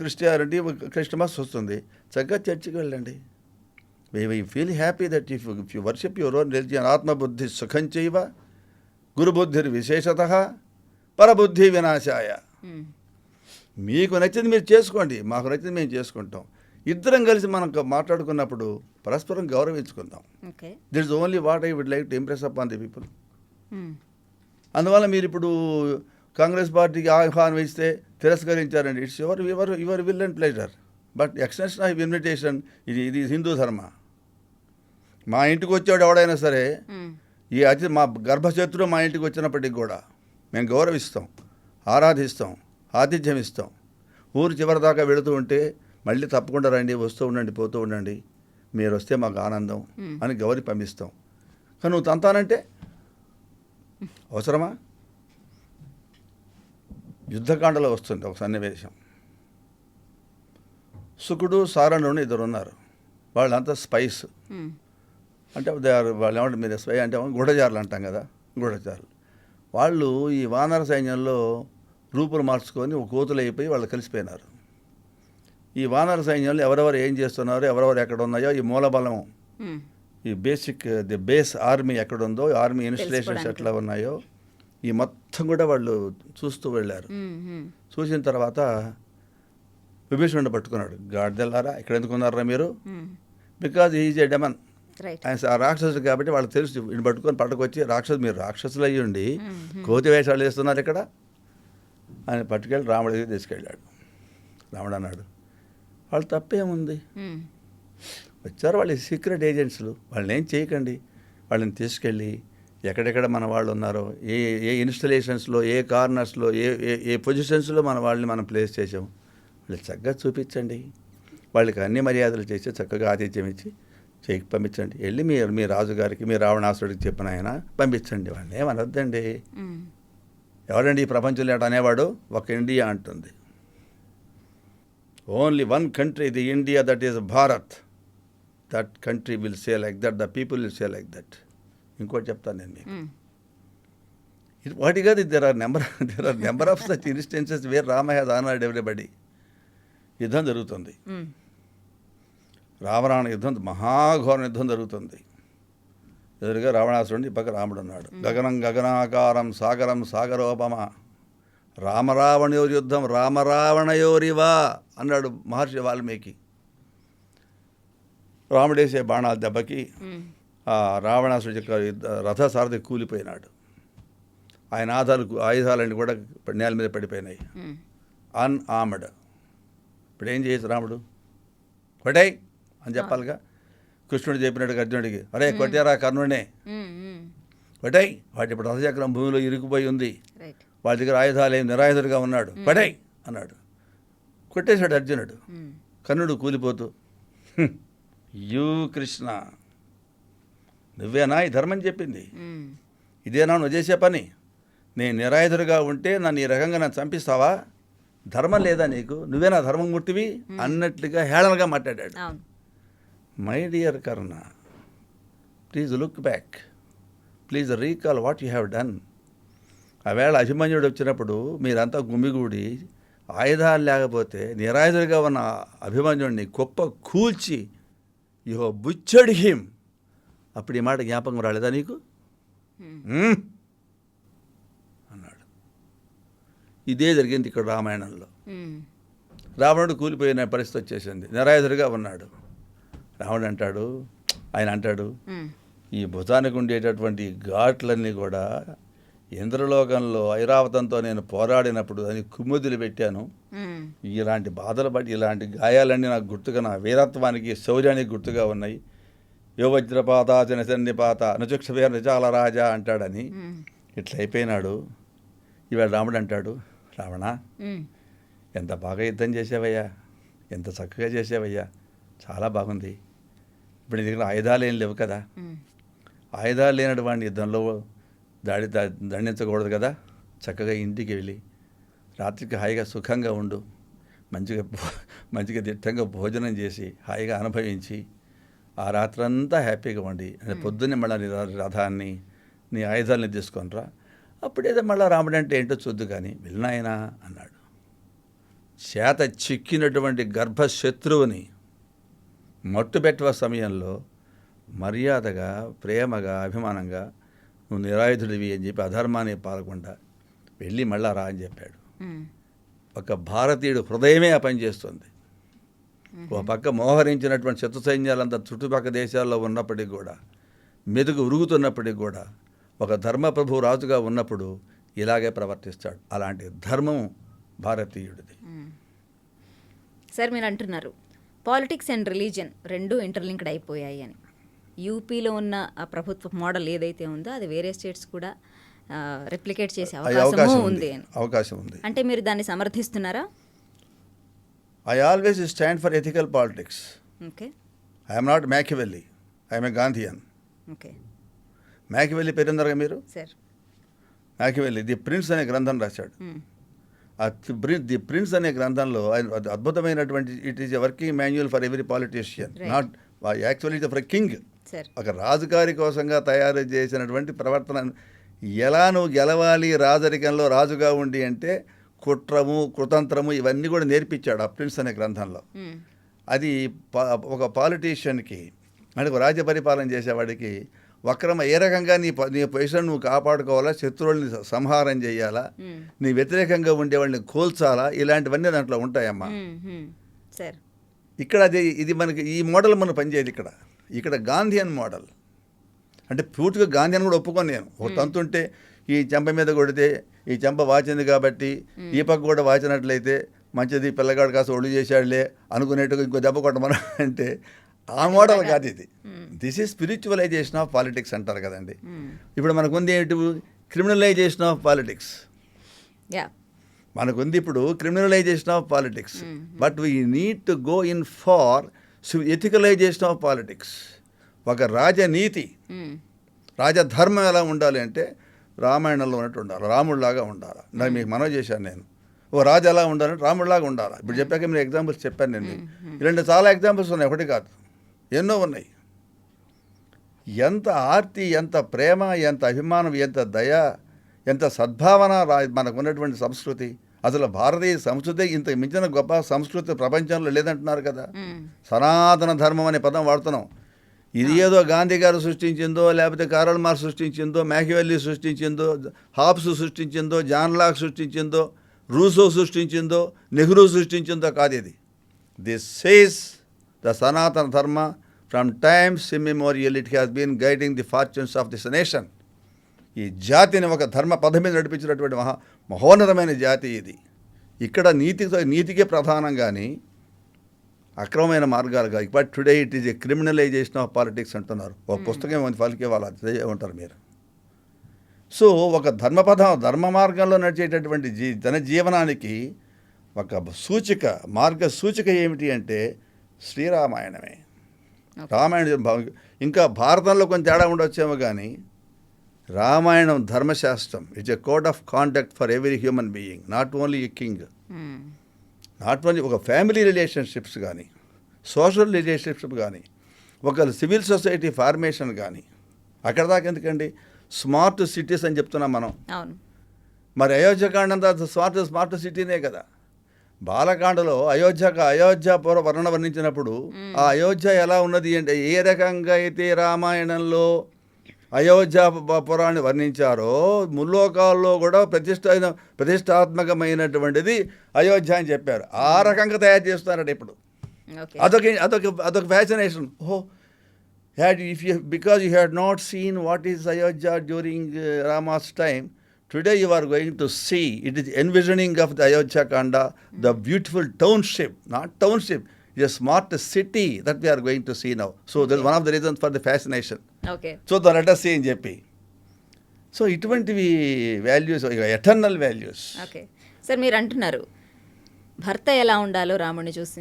క్రిస్టమస్ వస్తుంది. చక్కగా చర్చికి వెళ్ళండి. We feel happy that if you worship your own religion. ఆత్మబుద్ధి సుఖం చైవ గురుబుద్ధిర్ విశేషత పరబుద్ధి వినాశాయ. మీకు నచ్చింది మీరు చేసుకోండి, మాకు నచ్చింది మేము చేసుకుంటాం. ఇద్దరం కలిసి మనం మాట్లాడుకున్నప్పుడు పరస్పరం గౌరవించుకుందాం. That is only what I would like to impress upon the people. అందువల్ల మీరు ఇప్పుడు కాంగ్రెస్ పార్టీకి ఆహ్వానం ఇస్తే తిరస్కరించారండి. It's your will and pleasure, but extension of invitation ఇది హిందూ ధర్మ. మా ఇంటికి వచ్చాడు ఎవడైనా సరే, ఈ మా గర్భశత్రువు మా ఇంటికి వచ్చినప్పటికి కూడా మేము గౌరవిస్తాం, ఆరాధిస్తాం, ఆతిథ్యం ఇస్తాం. ఊరు చివరి దాకా వెళుతూ ఉంటే మళ్ళీ తప్పకుండా రండి, వస్తూ ఉండండి, పోతూ ఉండండి, మీరు వస్తే మాకు ఆనందం అని గౌరవి పంపిస్తాం. కానీ నువ్వు తంతానంటే అవసరమా? యుద్ధకాండలో వస్తుంది ఒక సన్నివేశం. శుకుడు, సారణుడు ఇద్దరు ఉన్నారు. వాళ్ళంతా స్పైస్ అంటే వాళ్ళు ఏమంటారు, మీరు స్పై అంటే గూఢచారులు అంటాం కదా, గూఢచారులు. వాళ్ళు ఈ వానర సైన్యంలో రూపులు మార్చుకొని ఒక కోతులు అయిపోయి వాళ్ళు కలిసిపోయినారు. ఈ వానర సైన్యంలో ఎవరెవరు ఏం చేస్తున్నారు, ఎవరెవరు ఎక్కడ ఉన్నాయో, ఈ మూలబలం, ఈ ది బేస్ ఆర్మీ ఎక్కడుందో, ఆర్మీ ఇన్స్టలేషన్స్ ఎట్లా ఉన్నాయో, ఈ మొత్తం కూడా వాళ్ళు చూస్తూ వెళ్ళారు. చూసిన తర్వాత విభీషణుడు పట్టుకున్నాడు. గాడిదెల్లారా ఇక్కడ ఎందుకున్నారా మీరు? Because is a demon, right. ఆయన ఆ రాక్షసుడు కాబట్టి వాళ్ళకి తెలుసు వీడిని పట్టుకొని పట్టుకొచ్చి మీరు రాక్షసులు అయ్యుండి కోతి వేషాలు వేస్తున్నారు ఇక్కడ ఆయన పట్టుకెళ్ళి రాముడి దగ్గరికి తీసుకెళ్ళాడు. రాముడు అన్నాడు వాళ్ళు తప్పేముంది, వచ్చారు వాళ్ళు సీక్రెట్ ఏజెంట్స్లు, వాళ్ళని ఏం చేయకండి, వాళ్ళని తీసుకెళ్ళి ఎక్కడెక్కడ మన వాళ్ళు ఉన్నారో ఏ ఇన్స్టలేషన్స్లో ఏ కార్నర్స్లో ఏ పొజిషన్స్లో మన వాళ్ళని మనం ప్లేస్ చేసాము వాళ్ళు చక్కగా చూపించండి, వాళ్ళకి అన్ని మర్యాదలు చేసి చక్కగా ఆతిథ్యం ఇచ్చి పంపించండి, వెళ్ళి మీ రాజుగారికి మీ రావణాసుడికి చెప్పిన ఆయన పంపించండి, వాళ్ళని ఏమనొద్దండి. ఎవరండి ఈ ప్రపంచంలో ఏట అనేవాడు, ఒక ఇండియా అంటుంది. Only one country, the India, that is Bharat. That country will say like that, the people will say like that. ఇంకోటి చెప్తాను నేను మీకు, వాటి కాదు, there are number of such instances where Rama has honoured everybody. యుద్ధం జరుగుతుంది, రావరావణ యుద్ధం, మహాఘోర యుద్ధం జరుగుతుంది. ఎదురుగా రావణాసురుడు, ఈ పక్క రాముడు ఉన్నాడు. గగనం గగనాకారం సాగరం సాగరోపమ రామరావణయోరి యుద్ధం రామరావణయోరివా అన్నాడు మహర్షి వాల్మీకి. రాముడేసే బాణాల దెబ్బకి ఆ రావణాసుడి యొక్క రథసారథి కూలిపోయినాడు. ఆయన ఆయుధాలన్నీ కూడా నేల మీద పడిపోయినాయి, అన్ఆర్మ్డ్. ఇప్పుడు ఏం చేయొచ్చు రాముడు, కొట్టాయి అని చెప్పాలిగా. కృష్ణుడు చెప్పినట్టుగా అర్జునుడికి, అరే కొట్టారా కర్ణుడినే, కొట్టాయి, వాటి ఇప్పుడు రథచక్రం భూమిలో ఇరుకుపోయి ఉంది, వాడి దగ్గర ఆయుధాలు ఏం నిరాయుధుడిగా ఉన్నాడు, కొట్టాయి అన్నాడు. కొట్టేశాడు అర్జునుడు. కర్ణుడు కూలిపోతూ, యూ కృష్ణ, నువ్వేనా ఈ ధర్మం చెప్పింది, ఇదేనా నువ్వు చేసే పని, నేను నిరాయుధుడిగా ఉంటే నన్ను ఈ రకంగా నన్ను చంపిస్తావా, ధర్మం లేదా నీకు, నువ్వేనా ధర్మమూర్తివి అన్నట్లుగా హేళనగా మాట్లాడాడు. My dear Karna, please look back, please recall what you have done. ఆవేళ అభిమన్యుడు వచ్చినప్పుడు మీరంతా గుమిగూడి ఆయుధాలు లేకపోతే నిరాయుధుడిగా ఉన్న అభిమన్యుడిని గొప్ప కూల్చి యు హ్యావ్ బుచ్చర్డ్ హిమ్. అప్పుడు ఈ మాట జ్ఞాపకం రాలేదా నీకు అన్నాడు. ఇదే జరిగింది ఇక్కడ రామాయణంలో. రావణుడు కూలిపోయిన పరిస్థితి వచ్చేసింది, నిరాయుధుడిగా ఉన్నాడు. రావణుడు అంటాడు, ఆయన అంటాడు, ఈ భుజానికి ఉండేటటువంటి ఘాట్లన్నీ కూడా ఇంద్రలోకంలో ఐరావతంతో నేను పోరాడినప్పుడు అని కుమ్ముదులు పెట్టాను. ఇలాంటి బాధలు బట్టి ఇలాంటి గాయాలన్నీ నాకు గుర్తుగా, నా వీరత్వానికి శౌర్యానికి గుర్తుగా ఉన్నాయి. యో వజ్రపాత జనసన్నిపాత నచుక్షవేర నిజాల రాజా అంటాడని ఇట్లా అయిపోయినాడు. ఇవాళ రాముడు అంటాడు, రావణ ఎంత బాగా యుద్ధం చేసావయ్యా, ఎంత చక్కగా చేసావయ్యా, చాలా బాగుంది. ఇప్పుడు నీ దగ్గర ఆయుధాలు ఏం లేవు కదా, ఆయుధాలు లేనటువంటి యుద్ధంలో దండించకూడదు కదా, చక్కగా ఇంటికి వెళ్ళి రాత్రికి హాయిగా సుఖంగా ఉండు, మంచిగా దిట్టంగా భోజనం చేసి హాయిగా అనుభవించి ఆ రాత్రంతా హ్యాపీగా ఉండి పొద్దున్నే మళ్ళీ నీ రథాన్ని నీ ఆయుధాలని తీసుకొనిరా, అప్పుడేదో మళ్ళీ రాముడు అంటే ఏంటో చూద్దు కానీ వెళ్ళినాయనా అన్నాడు. చేత చిక్కినటువంటి గర్భశత్రువుని మట్టుపెట్టవ సమయంలో మర్యాదగా ప్రేమగా అభిమానంగా నువ్వు నిరాయుధుడివి అని చెప్పి అధర్మాన్ని పాలకుండా వెళ్ళి మళ్ళా రా అని చెప్పాడు. ఒక భారతీయుడు హృదయమే ఆ పని చేస్తుంది. ఒక పక్క మోహరించినటువంటి శత్రు సైన్యాలంతా చుట్టుపక్కల దేశాల్లో ఉన్నప్పటికీ కూడా, మెదుగు ఉరుగుతున్నప్పటికీ కూడా, ఒక ధర్మప్రభు రాజుగా ఉన్నప్పుడు ఇలాగే ప్రవర్తిస్తాడు. అలాంటి ధర్మం భారతీయుడిది. సార్ మీరు అంటున్నారు పాలిటిక్స్ అండ్ రిలీజియన్ రెండు ఇంటర్లింక్డ్ అయిపోయాయి అని. యూపీలో ఉన్న ఆ ప్రభుత్వ మోడల్ ఏదైతే ఉందో అది వేరే స్టేట్స్ కూడా రెప్లికేట్ చేసే అవకాశం ఉంది. అంటే మీరు దాన్ని సమర్థిస్తున్నారా? I always stand for ethical politics. Okay. I am not Machiavelli. I am a Gandhian. Okay. Machiavelli పేరుందరుగా మీరు? సార్ Machiavelli ది ప్రిన్స్ అనే గ్రంథం రాశాడు. ది ప్రిన్స్ అనే గ్రంథంలో అద్భుతమైనటువంటి it is a working manual for every politician, not actually for a king. ఒక రాజుగారి కోసంగా తయారు చేసినటువంటి ప్రవర్తన, ఎలా నువ్వు గెలవాలి రాజరికంలో రాజుగా ఉండి అంటే కుట్రము కుతంత్రము ఇవన్నీ కూడా నేర్పించాడు ఆ ప్రిన్స్ అనే గ్రంథంలో. అది ఒక పాలిటీషియన్కి అంటే ఒక రాజ్య పరిపాలన చేసేవాడికి వక్రమ ఏ రకంగా నీ పొజిషన్ నువ్వు కాపాడుకోవాలా, శత్రువుల్ని సంహారం చేయాలా, నీ వ్యతిరేకంగా ఉండేవాళ్ళని కోల్చాలా, ఇలాంటివన్నీ దాంట్లో ఉంటాయమ్మా. ఇక్కడ ఇది మనకి ఈ మోడల్ మనం పనిచేయదు ఇక్కడ. ఇక్కడ గాంధీయన్ మోడల్. అంటే పూర్తిగా గాంధీయన్ కూడా ఒప్పుకొని నేను ఒక తంతు ఉంటే ఈ చెంప మీద కొడితే ఈ చెంప వాచింది కాబట్టి ఈ పక్క కూడా వాచినట్లయితే మంచిది, పిల్లగాడు కాస్త ఒళ్ళు చేశాడులే అనుకునేట్టుగా ఇంకో దెబ్బ కొట్టమని అంటే ఆ మోడల్ కాదు ఇది. This is spiritualisation of politics అంటారు కదండి. ఇప్పుడు మనకుంది ఏంటి, క్రిమినలైజేషన్ ఆఫ్ పాలిటిక్స్. మనకుంది ఇప్పుడు criminalisation of politics. But we need to go in far ethicalisation of politics. ఒక రాజనీతి, రాజధర్మం ఎలా ఉండాలి అంటే రామాయణంలో ఉన్నట్టు ఉండాలి, రాముడిలాగా ఉండాలి. నాకు మీకు మనవి చేశాను నేను. ఓ రాజు ఎలా ఉండాలంటే రాముడిలాగా ఉండాలి. ఇప్పుడు చెప్పాక మీరు ఎగ్జాంపుల్స్ చెప్పాను నేను. ఇలాంటి చాలా ఎగ్జాంపుల్స్ ఉన్నాయి, ఒకటి కాదు ఎన్నో ఉన్నాయి. ఎంత ఆర్తి, ఎంత ప్రేమ, ఎంత అభిమానం, ఎంత దయ, ఎంత సద్భావన మనకు ఉన్నటువంటి సంస్కృతి. అసలు భారతీయ సంస్కృతి ఇంత మించిన గొప్ప సంస్కృతి ప్రపంచంలో లేదంటున్నారు కదా. సనాతన ధర్మం అనే పదం వాడుతున్నాం. ఇది ఏదో గాంధీ గారు సృష్టించిందో, లేకపోతే కారల్ మార్క్స్ సృష్టించిందో, మ్యాకివెల్లీ సృష్టించిందో, హాబ్స్ సృష్టించిందో, జాన్ లాక్ సృష్టించిందో, రూసో సృష్టించిందో, నెహ్రూ సృష్టించిందో కాదు ఇది. This says the Sanatana Dharma from times immemorial it has been guiding the fortunes of this nation. ఈ జాతిని ఒక ధర్మ పదం మీద నడిపించినటువంటి మహోన్నతమైన జాతి ఇది. ఇక్కడ నీతికే ప్రధానం కానీ అక్రమమైన మార్గాలుగా. But today it is a criminalisation of politics అంటున్నారు. ఒక పుస్తకం ఫలికే వాళ్ళు అదే ఉంటారు మీరు. సో ఒక ధర్మ మార్గంలో నడిచేటటువంటి జన జీవనానికి ఒక సూచిక, మార్గ సూచిక ఏమిటి అంటే శ్రీరామాయణమే. రామాయణం ఇంకా భారతంలో కొంచెం తేడా ఉండొచ్చేమో కానీ రామాయణం ధర్మశాస్త్రం. It's a code of conduct for every human being, not only a king. Not only ఒక ఫ్యామిలీ రిలేషన్షిప్స్ కానీ, సోషల్ రిలేషన్షిప్ కానీ, ఒక సివిల్ సొసైటీ ఫార్మేషన్ కానీ. అక్కడ దాకా ఎందుకండి, స్మార్ట్ సిటీస్ అని చెప్తున్నాం మనం. మరి అయోధ్యకాండంతా స్మార్ట్ సిటీనే కదా. బాలకాండలో అయోధ్య వర్ణన వర్ణించినప్పుడు ఆ అయోధ్య ఎలా ఉన్నది అంటే ఏ రకంగా అయితే రామాయణంలో అయోధ్య పురాన్ని వర్ణించారో ముల్లోకాల్లో కూడా ప్రతిష్టాత్మకమైనటువంటిది అయోధ్య అని చెప్పారు. ఆ రకంగా తయారు చేస్తున్నారట ఇప్పుడు. అదొక fascination. Because you had not seen what is Ayodhya during Rama's time. Today you are going to see, it is envisioning of the Ayodhya Kanda, the beautiful township, not township, it is a smart city that we are going to see now. So that's one of the reasons for the fascination. Okay. So let us see in JP. So ఇటువంటివి values, eternal values. Okay sir, మీరు అంటున్నారు భర్త ఎలా ఉండాలో రాముడిని చూసి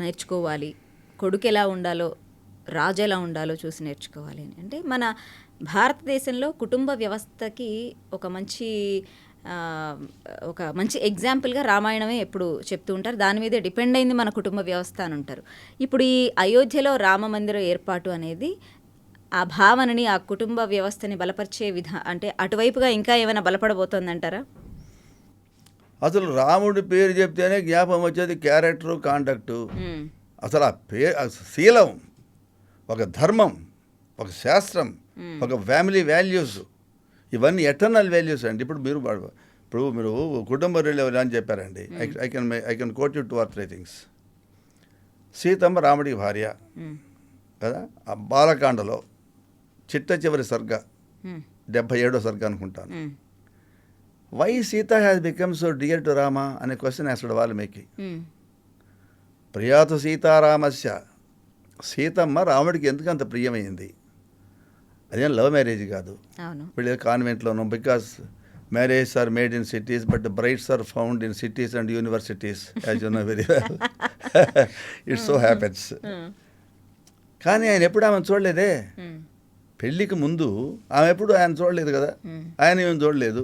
నేర్చుకోవాలి, కొడుకు ఎలా ఉండాలో, రాజు ఎలా ఉండాలో చూసి నేర్చుకోవాలి అని. అంటే మన భారతదేశంలో కుటుంబ వ్యవస్థకి ఒక మంచి ఎగ్జాంపుల్గా రామాయణమే ఎప్పుడు చెప్తూ ఉంటారు. దాని మీదే డిపెండ్ అయింది మన కుటుంబ వ్యవస్థ అని ఉంటారు. ఇప్పుడు ఈ అయోధ్యలో రామ మందిరం ఏర్పాటు అనేది ఆ భావనని, ఆ కుటుంబ వ్యవస్థని బలపరిచే అంటే అటువైపుగా ఇంకా ఏమైనా బలపడబోతోందంటారా? అసలు రాముడి పేరు చెప్తేనే జ్ఞాపకం వచ్చేది క్యారెక్టరు, కాండక్టు. అసలు ఆ శీలం, ఒక ధర్మం, ఒక శాస్త్రం, ఒక ఫ్యామిలీ వాల్యూస్, ఇవన్నీ ఎటర్నల్ వాల్యూస్ అండి. ఇప్పుడు మీరు కుటుంబ రిలేషన్ అని చెప్పారండి. I can coat you 2 or 3 things. Seethamma రాముడికి భార్య కదా. ఆ బాలకాండలో చిట్ట చివరి సర్గ 77వ సర్గ అనుకుంటాను. Why Sita has become so dear to Rama అనే క్వశ్చన్ వేస్తాడు వాల్మీకి. ప్రియాతు సీతారామస్య, సీతమ్మ రాముడికి ఎందుకు అంత ప్రియమైంది? అదేం లవ్ మ్యారేజ్ కాదు, వీళ్ళు కాన్వెంట్లోనూ. Because marriage are made in cities but brides are found in cities and universities, as you know very well. It's so happens. కానీ ఆయన ఎప్పుడు ఆమెను చూడలేదే. పెళ్ళికి ముందు ఆమె ఎప్పుడు ఆయన చూడలేదు కదా, ఆయన ఏమి చూడలేదు.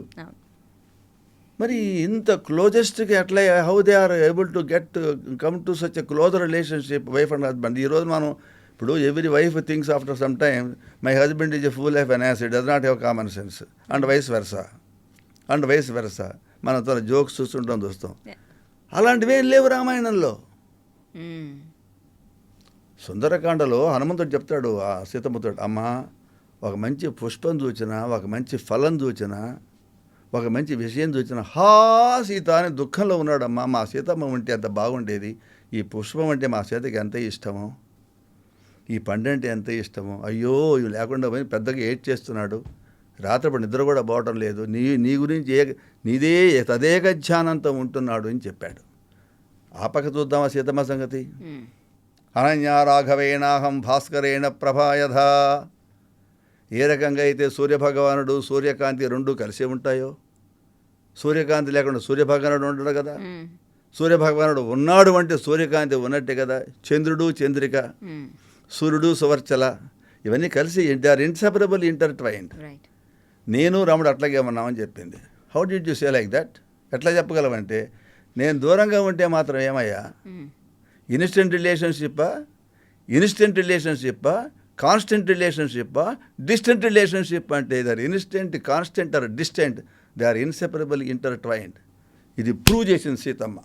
మరి ఇంత క్లోజెస్ట్గా ఎట్లా, how they are able to come to such a close relationship wife and husband. ఈరోజు మనం ఇప్పుడు every wife thinks after some time my husband is a full of an acid, does not have common sense, and vice versa. మనం తన jokes చూస్తాం. అలాంటివి ఏం లేవు రామాయణంలో. సుందరకాండలో హనుమంతుడు చెప్తాడు ఆ సీతమ్మతో, అమ్మా ఒక మంచి పుష్పం చూచినా, ఒక మంచి ఫలం చూచినా, ఒక మంచి విషయం చూచినా సీత అని దుఃఖంలో ఉన్నాడమ్మా. మా సీతమ్మ ఉంటే అంత బాగుండేది, ఈ పుష్పం అంటే మా సీతకి ఎంత ఇష్టమో. ఈ పండు అంటే ఎంత ఇష్టమో, అయ్యో ఇవి లేకుండా పోయి పెద్దగా ఏడ్ చేస్తున్నాడు, రాత్రిపూట నిద్ర కూడా పోవటం లేదు, నీ గురించి నీదే తదేక ధ్యానంతో ఉంటున్నాడు అని చెప్పాడు. ఆ పక్క చూద్దామా సీతమ్మ సంగతి. అనన్యా రాఘవేణాహం భాస్కరేణ ప్రభాయధా. ఏ రకంగా అయితే సూర్యభగవానుడు సూర్యకాంతి రెండూ కలిసి ఉంటాయో, సూర్యకాంతి లేకుండా సూర్యభగవానుడు ఉండడు కదా, సూర్యభగవానుడు ఉన్నాడు అంటే సూర్యకాంతి ఉన్నట్టే కదా. చంద్రుడు చంద్రిక, సూర్యుడు సువర్చల, ఇవన్నీ కలిసి దే ఆర్ ఇన్సెపరబుల్ ఇంటర్ట్వైన్డ్. నేను రాముడు అట్లాగే ఉన్నామని చెప్పింది. How did you say like that? ఎట్లా చెప్పగలవంటే, నేను దూరంగా ఉంటే మాత్రం ఏమయ్యా, ఇన్స్టెంట్ రిలేషన్షిప్పా కాన్స్టెంట్ రిలేషన్షిప్పా డిస్టెంట్ రిలేషన్షిప్ అంటే they are instant, constant or distant, they are inseparable intertwined. ఇది ప్రూవ్ చేసింది సీతమ్మ.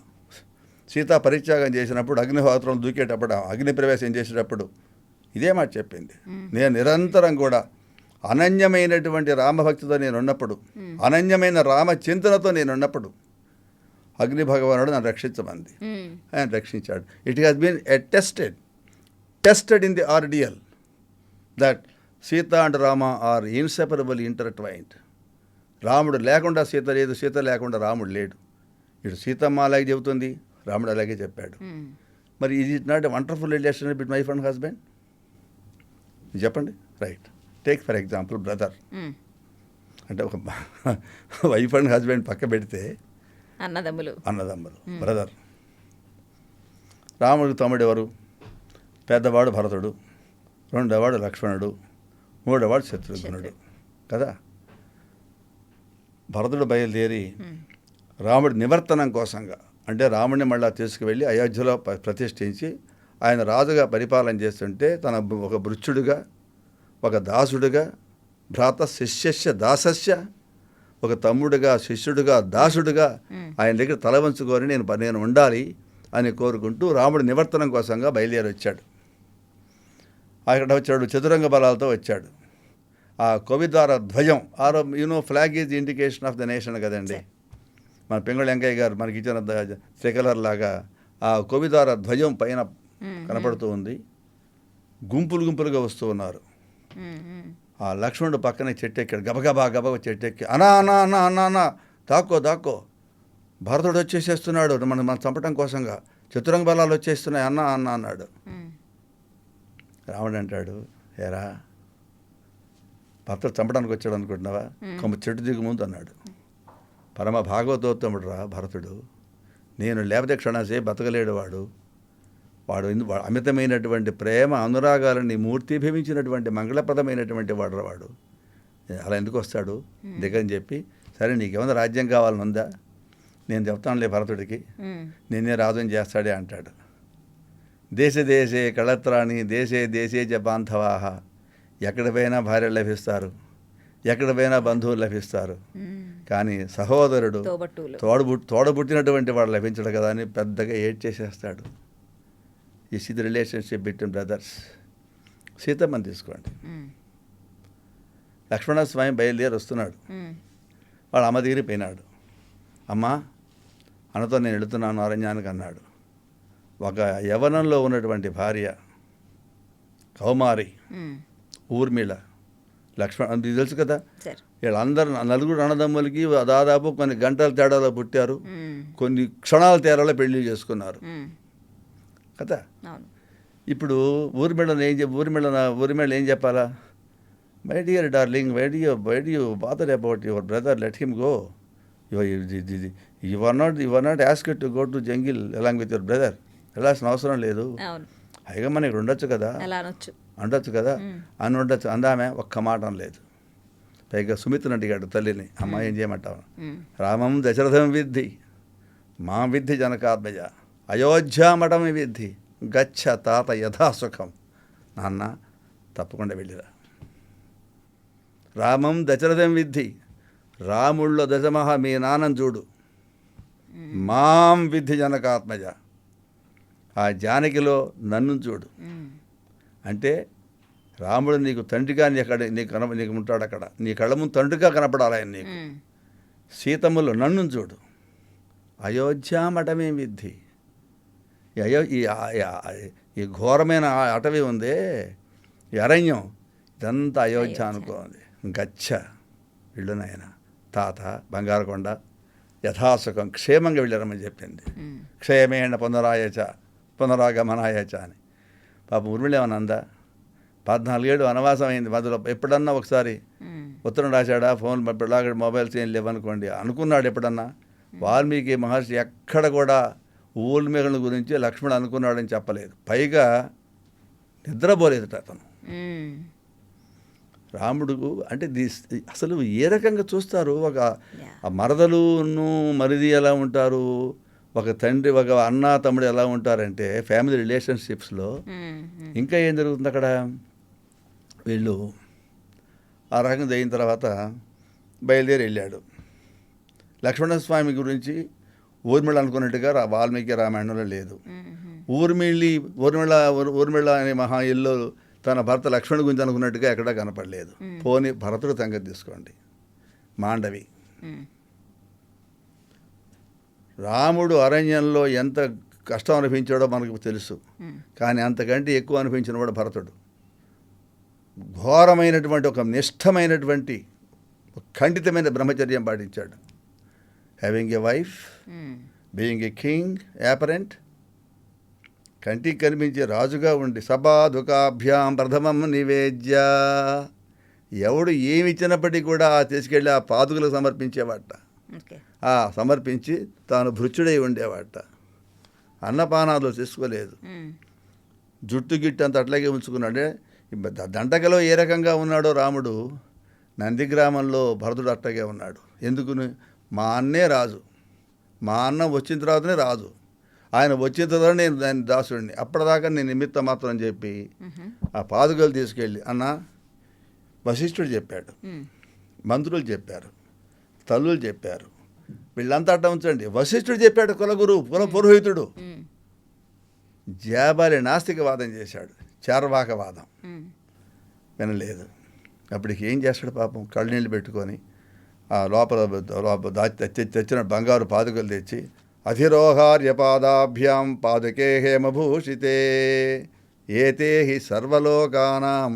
సీతా పరిత్యాగం చేసినప్పుడు, అగ్నిహోత్రం దూకేటప్పుడు, అగ్ని ప్రవేశం చేసేటప్పుడు ఇదే మాట చెప్పింది. నేను నిరంతరం కూడా అనన్యమైనటువంటి రామభక్తితో నేనున్నప్పుడు, అనన్యమైన రామచింతనతో నేనున్నప్పుడు అగ్ని భగవానుడు నన్ను రక్షించమంది. ఆయన రక్షించాడు. It has been tested in the ordeal that Sita and Rama are inseparable intertwined. రాముడు లేకుండా సీత లేదు, సీత లేకుండా రాముడు లేడు. ఇటు సీతమ్మ అలాగే చెబుతుంది, రాముడు అలాగే చెప్పాడు. మరి ఇది it not a wonderful relation between wife and husband? చెప్పండి. Right. Take for example brother. అంటే ఒక వైఫ్ అండ్ హస్బెండ్ పక్క పెడితే అన్నదమ్ములు బ్రదర్. రాముడికి తమ్ముడు ఎవరు? పెద్దవాడు భరతుడు, రెండోవాడు లక్ష్మణుడు, మూడోవాడు శత్రుఘ్నుడు కదా. భరతుడు బయలుదేరి రాముడి నివర్తనం కోసంగా, అంటే రాముడిని మళ్ళా తీసుకువెళ్ళి అయోధ్యలో ప్రతిష్ఠించి ఆయన రాజుగా పరిపాలన చేస్తుంటే, తన ఒక భృత్యుడిగా, ఒక దాసుడిగా, భ్రాత శిష్యస్య దాసస్య, ఒక తమ్ముడుగా, శిష్యుడిగా, దాసుడిగా ఆయన దగ్గర తల వంచుకొని నేను ఉండాలి అని కోరుకుంటూ రాముడి నివర్తనం కోసంగా బయలుదేరి వచ్చాడు. అక్కడ వచ్చాడు, చతురంగ బలాలతో వచ్చాడు. ఆ కవిదార ధ్వజం, flag is indication of the nation కదండి. మన పెంగళ వెంకయ్య గారు మనకి ఇచ్చిన త్రికలర్ లాగా ఆ కవిదార ధ్వజం పైన కనపడుతూ ఉంది. గుంపులుగా వస్తూ ఉన్నారు. ఆ లక్ష్మణుడు పక్కనే చెట్టు ఎక్కాడు, గబగబా చెట్టు ఎక్కి, అనా దాక్కో భరతుడు వచ్చేసేస్తున్నాడు మనం చంపటం కోసంగా, చతురంగ బలాలు వచ్చేస్తున్నాయి అన్న అన్నాడు. రాముడు అంటాడు, ఏరా భర్తడు చంపడానికి వచ్చాడు అనుకుంటున్నావా, చెట్టు దిగు ముందు అన్నాడు. పరమ భాగవతోత్తముడు రా భరతుడు, నేను లేకపోతే క్షణాసే బతకలేడు వాడు అమితమైనటువంటి ప్రేమ అనురాగాలని మూర్తిభవించినటువంటి మంగళప్రదమైనటువంటి వాడు అలా ఎందుకు వస్తాడు దగ్గరని చెప్పి, సరే నీకేమైనా రాజ్యం కావాలని ఉందా, నేను చెప్తానులే భరతుడికి, నేనే రాజుని చేస్తాడే అంటాడు. దేశే కళత్రాణి దేశే జ బాంధవాహ. ఎక్కడ పోయినా భార్య లభిస్తారు, ఎక్కడ పోయినా బంధువులు లభిస్తారు, కానీ సహోదరుడు తోడబుట్టినటువంటి వాడు లభించడు కదా అని పెద్దగా ఏడ్ చేసేస్తాడు. ఈ ది రిలేషన్షిప్ బిట్వీన్ బ్రదర్స్. సీతమ్మని తీసుకోండి. లక్ష్మణస్వామి బయలుదేరి వస్తున్నాడు. వాడు అమ్మ దగ్గరికి పోయినాడు. అమ్మ అన్నతో నేను వెళుతున్నాను అరణ్యానికి అన్నాడు. ఒక యవనంలో ఉన్నటువంటి భార్య కౌమారి ఊర్మిళ, లక్ష్మణ్ తెలుసు కదా, వీళ్ళందరూ నలుగురు అన్నదమ్ములకి దాదాపు కొన్ని గంటల తేడాలో పుట్టారు, కొన్ని క్షణాల తేడాలో పెళ్లి చేసుకున్నారు కదా. ఇప్పుడు ఊర్మిళ ఏం చెప్పాలా, my dear darling, why do you bother about your brother, let him go, you are not asked to go to jungle along with your brother, వెళ్ళాల్సిన అవసరం లేదు, హైగా మన ఇక్కడ ఉండొచ్చు కదా, ఉండొచ్చు కదా అని ఉండొచ్చు. అందామే ఒక్క మాట లేదు. పైగా సుమిత్రని అడిగాడు తల్లిని, అమ్మ ఏం చేయమంటావు, రామం దశరథం విద్ధి మా విద్ధి జనకాత్మజ అయోధ్యామఠం విద్ధి గచ్చ తాత యథాసుఖం. నాన్న తప్పకుండా వెళ్ళిరా. రామం దశరథం విద్ధి, రాముళ్ళో దశమహ మీ నాన్నని చూడు, మాం విద్ధి జనకాత్మజ ఆ జానకిలో నన్ను చూడు. అంటే రాముడు నీకు తండ్రిగా నీకు ఉంటాడు అక్కడ, నీ కళ్ళ ముందు తండ్రిగా కనపడాలి ఆయన నీకు. సీతమ్మలో నన్ను చూడు, అయోధ్యామఠమే విద్ధి. ఈ ఘోరమైన అటవీ ఉందే, ఈ అరణ్యం, ఇదంతా అయోధ్య అనుకోండి. గచ్చ ఇళ్ళు నాయన, తాత బంగారకొండ యథాసుఖం క్షేమంగా వెళ్ళారమని చెప్పింది. క్షేమేణ పునరాగమనాయచ అని. పాపం ఊర్మిళ ఏమన్నా అందా? 14 ఏళ్ళు వనవాసం అయింది మధ్యలో. ఎప్పుడన్నా ఒకసారి ఉత్తరం రాశాడా? ఫోన్ ఇలాగ మొబైల్స్ ఏం లేవనుకోండి అనుకున్నాడు ఎప్పుడన్నా? వాల్మీకి మహర్షి ఎక్కడ కూడా ఊర్మిళ గురించి లక్ష్మణుడు అనుకున్నాడని చెప్పలేదు. పైగా నిద్రపోలేదుట అతను. రాముడు అంటే అసలు ఏ రకంగా చూస్తారు? ఒక మరదలును మరిది ఎలా ఉంటారు, ఒక తండ్రి ఒక అన్న తమ్ముడు ఎలా ఉంటారంటే ఫ్యామిలీ రిలేషన్షిప్స్లో. ఇంకా ఏం జరుగుతుంది అక్కడ? వీళ్ళు ఆ రకంగా అయిన తర్వాత బయలుదేరి వెళ్ళాడు. లక్ష్మణస్వామి గురించి ఊర్మిళ అనుకున్నట్టుగా వాల్మీకి రామాయణంలో లేదు. ఊర్మిళ అనే మహా ఇల్లు తన భర్త లక్ష్మణుడి గురించి అనుకున్నట్టుగా ఎక్కడా కనపడలేదు. పోని భరతుడు సంగతి తీసుకోండి. మాండవి, రాముడు అరణ్యంలో ఎంత కష్టం అనిపించాడో మనకు తెలుసు. కానీ అంతకంటే ఎక్కువ అనిపించిన వాడు భరతుడు. ఘోరమైనటువంటి ఒక నిష్ఠమైనటువంటి ఖండితమైన బ్రహ్మచర్యం పాటించాడు. Having a wife, being a king apparent, కంటికి కనిపించే రాజుగా ఉండి సభాదుకాభ్యాం ప్రథమం నివేద్య, ఎవడు ఏమి ఇచ్చినప్పటికీ కూడా తీసుకెళ్ళి ఆ పాదుకలకు సమర్పించేవాట. సమర్పించి తాను భృత్యుడై ఉండేవాట. అన్నపానాలు చేసుకోలేదు. జుట్టు గిట్టు అంత అట్లాగే ఉంచుకున్నాడే. దండకలో ఏ రకంగా ఉన్నాడో రాముడు, నందిగ్రామంలో భరతుడు అట్లాగే ఉన్నాడు. ఎందుకు? మా అన్నే రాజు, మా అన్న వచ్చిన తర్వాతనే రాజు, ఆయన వచ్చిన తర్వాత నేను దాని దాసుడిని, అప్పటిదాకా నేను నిమిత్తం మాత్రం అని చెప్పి ఆ పాదుకలు తీసుకెళ్ళి అన్న వశిష్ఠుడు చెప్పాడు, మంత్రులు చెప్పారు, తల్లులు చెప్పారు, వీళ్ళంతా అట్ట ఉంచండి. వశిష్ఠుడు చెప్పాడు, కులగురు కుల పురోహితుడు. జాబాలి నాస్తికవాదం చేశాడు, చార్వాకవాదం వినలేదు. అప్పటికి ఏం చేస్తాడు పాపం? కళ్ళనీళ్ళు పెట్టుకొని ఆ లోపల తెచ్చిన బంగారు పాదుకలు తెచ్చి అధిరోహార్య పాదాభ్యాం పాదుకే హేమభూషితే ఏతే హి సర్వలోకానాం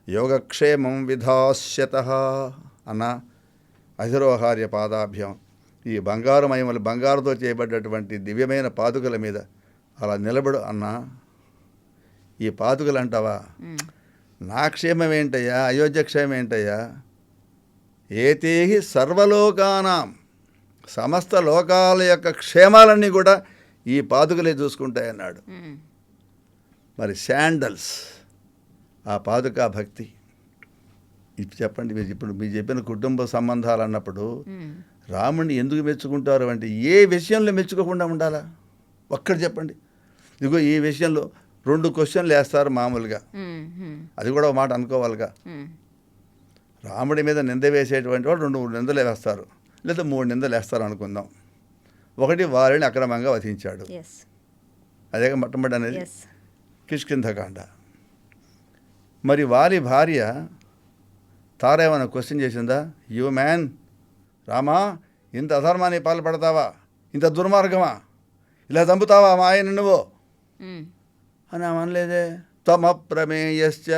యోగక్షేమం విధాస్యతః అన్న. అధిరోహార్య పాదాభ్యాం, ఈ బంగారుమయములు బంగారుతో చేయబడ్డటువంటి దివ్యమైన పాదుకల మీద అలా నిలబడు అన్నా. ఈ పాదుకలు అంటావా? నా క్షేమం ఏంటయ్యా, అయోధ్య క్షేమం ఏంటయ్యా? ఏతేహి సర్వలోకానాం, సమస్త లోకాల యొక్క క్షేమాలన్నీ కూడా ఈ పాదుకలే చూసుకుంటాయన్నాడు. మరి శాండల్స్, ఆ పాదుకా భక్తి. ఇప్పుడు చెప్పండి, ఇప్పుడు మీరు చెప్పిన కుటుంబ సంబంధాలు అన్నప్పుడు రాముడిని ఎందుకు మెచ్చుకుంటారు అంటే, ఏ విషయంలో మెచ్చుకోకుండా ఉండాలా? ఒక్కటి చెప్పండి. ఇదిగో ఈ విషయంలో 2 క్వశ్చన్లు వేస్తారు మామూలుగా, అది కూడా ఒక మాట అనుకోవాలిగా. రాముడి మీద నింద వేసేటువంటి వాడు 2 నిందలు వేస్తారు, లేదా 3 నిందలు వేస్తారు అనుకుందాం. ఒకటి, వారిని అక్రమంగా వధించాడు, అదే మొట్టమొదటి అనేది కిష్కింధకాండ. మరి వారి భార్య తార ఏమైనా క్వశ్చన్ చేసిందా? యూ మ్యాన్, రామా, ఇంత అధర్మాన్ని పాల్పడతావా? ఇంత దుర్మార్గమా? ఇలా చంపుతావా మా ఆయన నువ్వు అని ఆమె అనలేదే. త్వమప్రమేయశ్చ,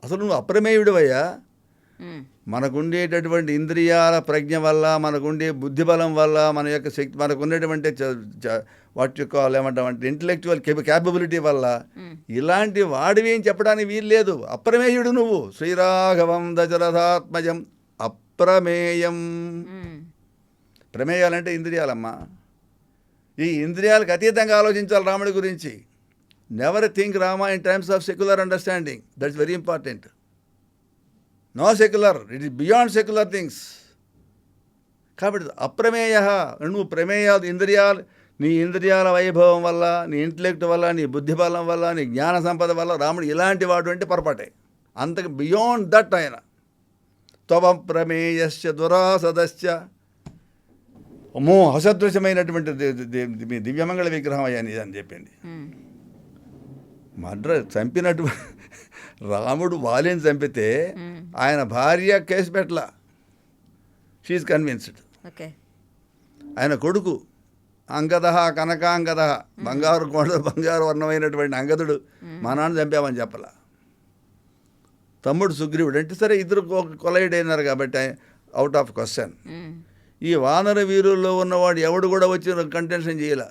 అసలు నువ్వు అప్రమేయుడివయ్యా. మనకుండేటటువంటి ఇంద్రియాల ప్రజ్ఞ వల్ల, మనకుండే బుద్ధి బలం వల్ల, మన యొక్క శక్తి, మనకున్నటువంటి వాటి యొక్క ఏమంటామంటే ఇంటలెక్చువల్ క్యాపబిలిటీ వల్ల ఇలాంటి వాడివి ఏం చెప్పడానికి వీలు లేదు. అప్రమేయుడు నువ్వు. శ్రీరాఘవం దశరథాత్మజం అప్రమేయం. ప్రమేయాలంటే ఇంద్రియాలమ్మా. ఈ ఇంద్రియాలకు అతీతంగా ఆలోచించాలి రాముడి గురించి. Never think Rama in terms of secular understanding. That's very important. No secular, it is beyond secular things. కాబట్టి అప్రమేయ, నువ్వు ప్రమేయాలు, ఇంద్రియాలు, నీ ఇంద్రియాల వైభవం వల్ల, నీ ఇంటలెక్ట్ వల్ల, నీ బుద్ధి బలం వల్ల, నీ జ్ఞాన సంపద వల్ల రాముడు ఇలాంటి వాడు అంటే పొరపాటే. అంతకు బియాండ్ దట్ ఆయన. త్వం ప్రమేయశ్చ దురాసదశ్చ, అమ్మో అసదృశ్యమైనటువంటి దివ్యమంగళ విగ్రహం అయ్యా అని చెప్పింది. చంపినట్టు రాముడు వాలిని చంపితే ఆయన భార్య కేసు పెట్టలా, షీఈ్ కన్విన్స్డ్. ఆయన కొడుకు అంగద కనకాంగద, బంగారు కొండ బంగారు వర్ణమైనటువంటి అంగదుడు మా నాన్న చంపామని చెప్పలా. తమ్ముడు సుగ్రీవుడు అంటే సరే ఇద్దరు కొలైడ్ అయినారు కాబట్టి అవుట్ ఆఫ్ క్వశ్చన్. ఈ వానర వీరుల్లో ఉన్నవాడు ఎవడు కూడా వచ్చి కంటెన్షన్ చేయాల.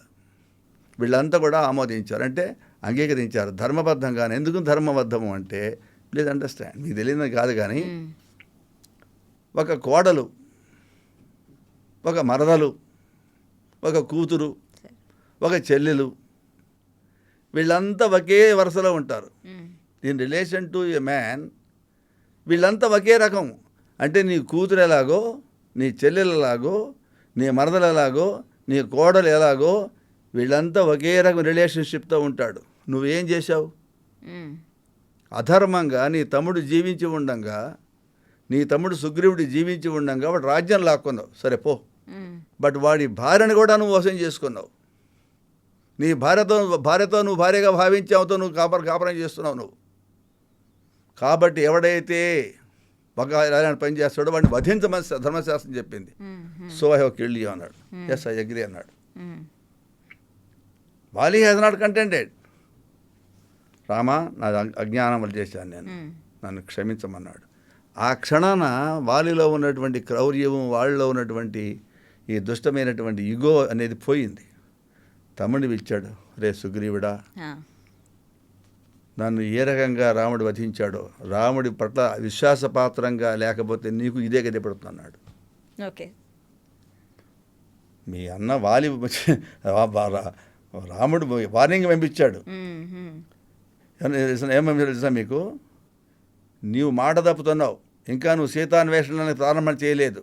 వీళ్ళంతా కూడా ఆమోదించారు, అంటే అంగీకరించారు ధర్మబద్ధంగానే. ఎందుకు ధర్మబద్ధము అంటే ప్లీజ్ అండర్స్టాండ్, మీకు తెలియదు కాదు కానీ ఒక కోడలు, ఒక మరదలు, ఒక కూతురు, ఒక చెల్లెలు, వీళ్ళంతా ఒకే వరుసలో ఉంటారు. In relation to a man వీళ్ళంతా ఒకే రకం. అంటే నీ కూతురు ఎలాగో, నీ చెల్లెలు ఎలాగో, నీ మరదలు ఎలాగో, నీ కోడలు ఎలాగో, వీళ్ళంతా ఒకే రకం రిలేషన్షిప్తో ఉంటాడు. నువ్వేం చేశావు? అధర్మంగా నీ తమ్ముడు జీవించి ఉండంగా, నీ తమ్ముడు సుగ్రీవుడు జీవించి ఉండంగా వాడు రాజ్యం లాక్కున్నావు, సరే పో. బట్ వాడి భార్యను కూడా నువ్వు మోసం చేసుకున్నావు. నీ భార్యతో నువ్వు భార్యగా భావించావుతో నువ్వు కాపురం చేస్తున్నావు నువ్వు. కాబట్టి ఎవడైతే ఒక ఇలాంటి పని చేస్తాడో వాడిని వధించమని ధర్మశాస్త్రం చెప్పింది. So I have killed you అన్నాడు. ఎస్ ఐ అగ్రీ అన్నాడు. వాలి హ్యాజ్ నాట్ కంటెంటెడ్. రామా, నా అజ్ఞానం వల్ల చేశాను నేను, నన్ను క్షమించమన్నాడు. ఆ క్షణాన వాలిలో ఉన్నటువంటి క్రౌర్యము, వాళ్ళలో ఉన్నటువంటి ఈ దుష్టమైనటువంటి యుగో అనేది పోయింది. తమ్ముడిని పిలిచాడు, రే సుగ్రీవుడా, నన్ను ఏ రకంగా రాముడు వధించాడో, రాముడి పట్ల విశ్వాసపాత్రంగా లేకపోతే నీకు ఇదే గది పడుతున్నాడు. ఓకే, మీ అన్న వాలి రాముడు వార్నింగ్ పంపించాడు. ఏమేమి తెలుసా మీకు? నీవు మాట తప్పుతున్నావు, ఇంకా నువ్వు సీతాన్వేషణని ప్రారంభం చేయలేదు,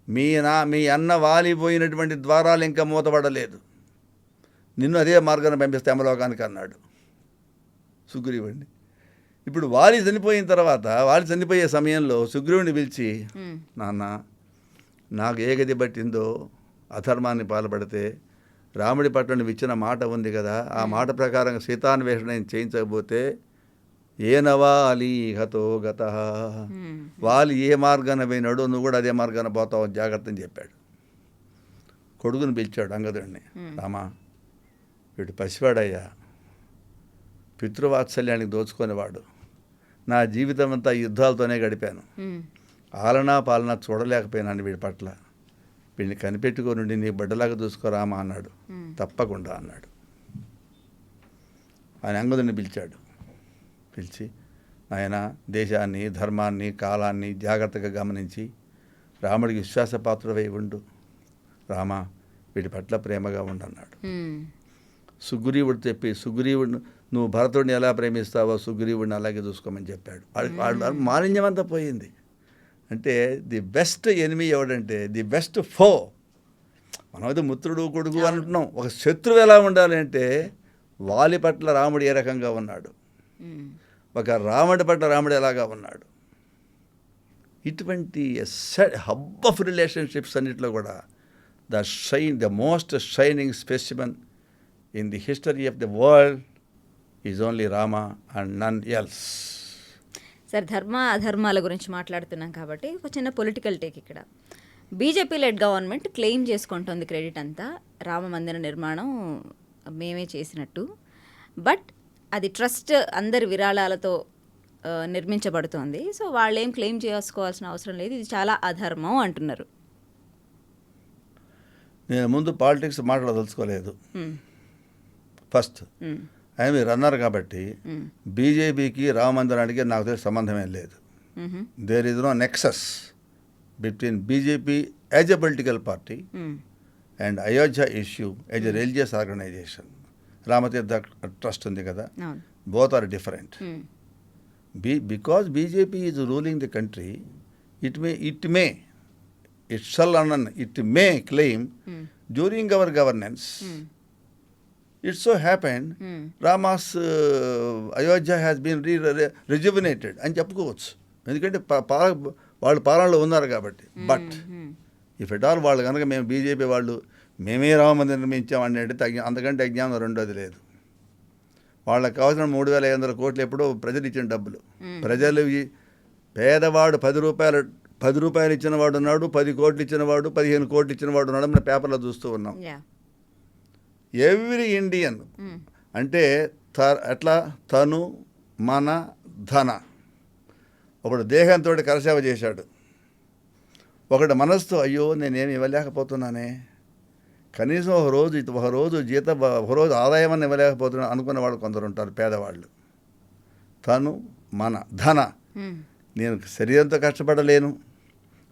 మీ అన్న వాలిపోయినటువంటి ద్వారాలు ఇంకా మూతపడలేదు, నిన్ను అదే మార్గాన్ని పంపిస్తే అమలోకానికి అన్నాడు సుగ్రీవుడిని. ఇప్పుడు వాలి చనిపోయిన తర్వాత, వాలి చనిపోయే సమయంలో సుగ్రీవుడిని పిలిచి, నాన్న, నాకు ఏ గది పట్టిందో అధర్మాన్ని పాల్పడితే రాముడి పట్ల నువ్వు ఇచ్చిన మాట ఉంది కదా, ఆ మాట ప్రకారం సీతాన్వేషణ చేయించకపోతే ఏనవాలి హతో గత, వాలి ఏ మార్గాన పోయినాడో నువ్వు కూడా అదే మార్గాన పోతావు, జాగ్రత్త అని చెప్పాడు. కొడుకుని పిలిచాడు అంగదుడిని. రామా, వీడు పసివాడయ్యా, పితృవాత్సల్యానికి దోచుకునేవాడు, నా జీవితం అంతా యుద్ధాలతోనే గడిపాను, ఆలనా పాలన చూడలేకపోయినాను వీడి పట్ల, వీడిని కనిపెట్టుకోనుండి నీ బిడ్డలాగా చూసుకోరామా అన్నాడు. తప్పకుండా అన్నాడు. ఆయన అంగదుడిని పిలిచాడు. పిలిచి, ఆయన దేశాన్ని, ధర్మాన్ని, కాలాన్ని జాగ్రత్తగా గమనించి రాముడికి విశ్వాసపాత్రవై ఉండు, రామా వీడి పట్ల ప్రేమగా ఉండన్నాడు. సుగ్రీవుడు చెప్పి, సుగ్రీవుడు నువ్వు భరతుడిని ఎలా ప్రేమిస్తావో సుగ్రీవుడిని అలాగే చూసుకోమని చెప్పాడు. వాళ్ళ మాలిన్యం అంతా పోయింది. అంటే ది బెస్ట్ ఎనిమీ ఎవడంటే ది బెస్ట్ ఫో. మనం అయితే మిత్రుడు కొడుకు అంటున్నాం. ఒక శత్రువు ఎలా ఉండాలి అంటే వాలి పట్ల రాముడు ఏ రకంగా ఉన్నాడు, ఒక రాముడి పట్ల రాముడు ఎలాగా ఉన్నాడు. ఇటువంటి హబ్ ఆఫ్ రిలేషన్షిప్స్ అన్నింటిలో కూడా the most shining specimen in the history of the world is only Rama and none else. Sir, ధర్మ అధర్మాల గురించి మాట్లాడుతున్నాం కాబట్టి ఒక చిన్న పొలిటికల్ టేక్ ఇక్కడ. బీజేపీ లెడ్ గవర్నమెంట్ క్లెయిమ్ చేసుకుంటుంది క్రెడిట్ అంతా, రామ మందిర నిర్మాణం మేమే చేసినట్టు. బట్ అది ట్రస్ట్ అందరి విరాళాలతో నిర్మించబడుతోంది. సో వాళ్ళు ఏం క్లెయిమ్ చేసుకోవాల్సిన అవసరం లేదు, ఇది చాలా అధర్మం అంటున్నారు. నేను ముందు పాలిటిక్స్ మాట్లాడదలుచుకోలేదు. ఫస్ట్ ఆయన మీరు అన్నారు కాబట్టి బీజేపీకి రామ మందిరానికి నాకు తెలిసి సంబంధమే లేదు. There is no nexus between BJP as a political party and Ayodhya issue as a religious organisation. Ramatirtha trust ఉంది కదా, both are different. Because BJP is ruling the country, it may claim during our governance, it so happened Rama's Ayodhya has been rejuvenated అని చెప్పుకోవచ్చు, ఎందుకంటే వాళ్ళు పాలనలో ఉన్నారు కాబట్టి. But if at all వాళ్ళు కనుక మేము బీజేపీ వాళ్ళు మేమే రామ మందిరం నిర్మించామని అంటే అంతకంటే అజ్ఞానం రెండోది లేదు. వాళ్ళకి కావాల్సిన 3,500 కోట్లు ఎప్పుడో ప్రజలు ఇచ్చిన డబ్బులు. ప్రజలు పేదవాడు 10 రూపాయలు ఇచ్చిన వాడు ఉన్నాడు, 10 కోట్లు ఇచ్చిన వాడు, 15 కోట్లు ఇచ్చిన వాడు ఉన్నాడు. మన పేపర్లో చూస్తూ ఉన్నాం. ఎవ్రీ ఇండియన్ అంటే ఎట్లా తను మన ధన. ఒకడు దేహంతో కరసేవ చేశాడు, ఒకడు మనసుతో అయ్యో నేనేమి ఇవ్వలేకపోతున్నానే, కనీసం ఒకరోజు జీతం ఒకరోజు ఆదాయం అని ఇవ్వలేకపోతున్నాను అనుకున్న వాళ్ళు కొందరు ఉంటారు, పేదవాళ్ళు. తను మన ధన, నేను శరీరంతో కష్టపడలేను,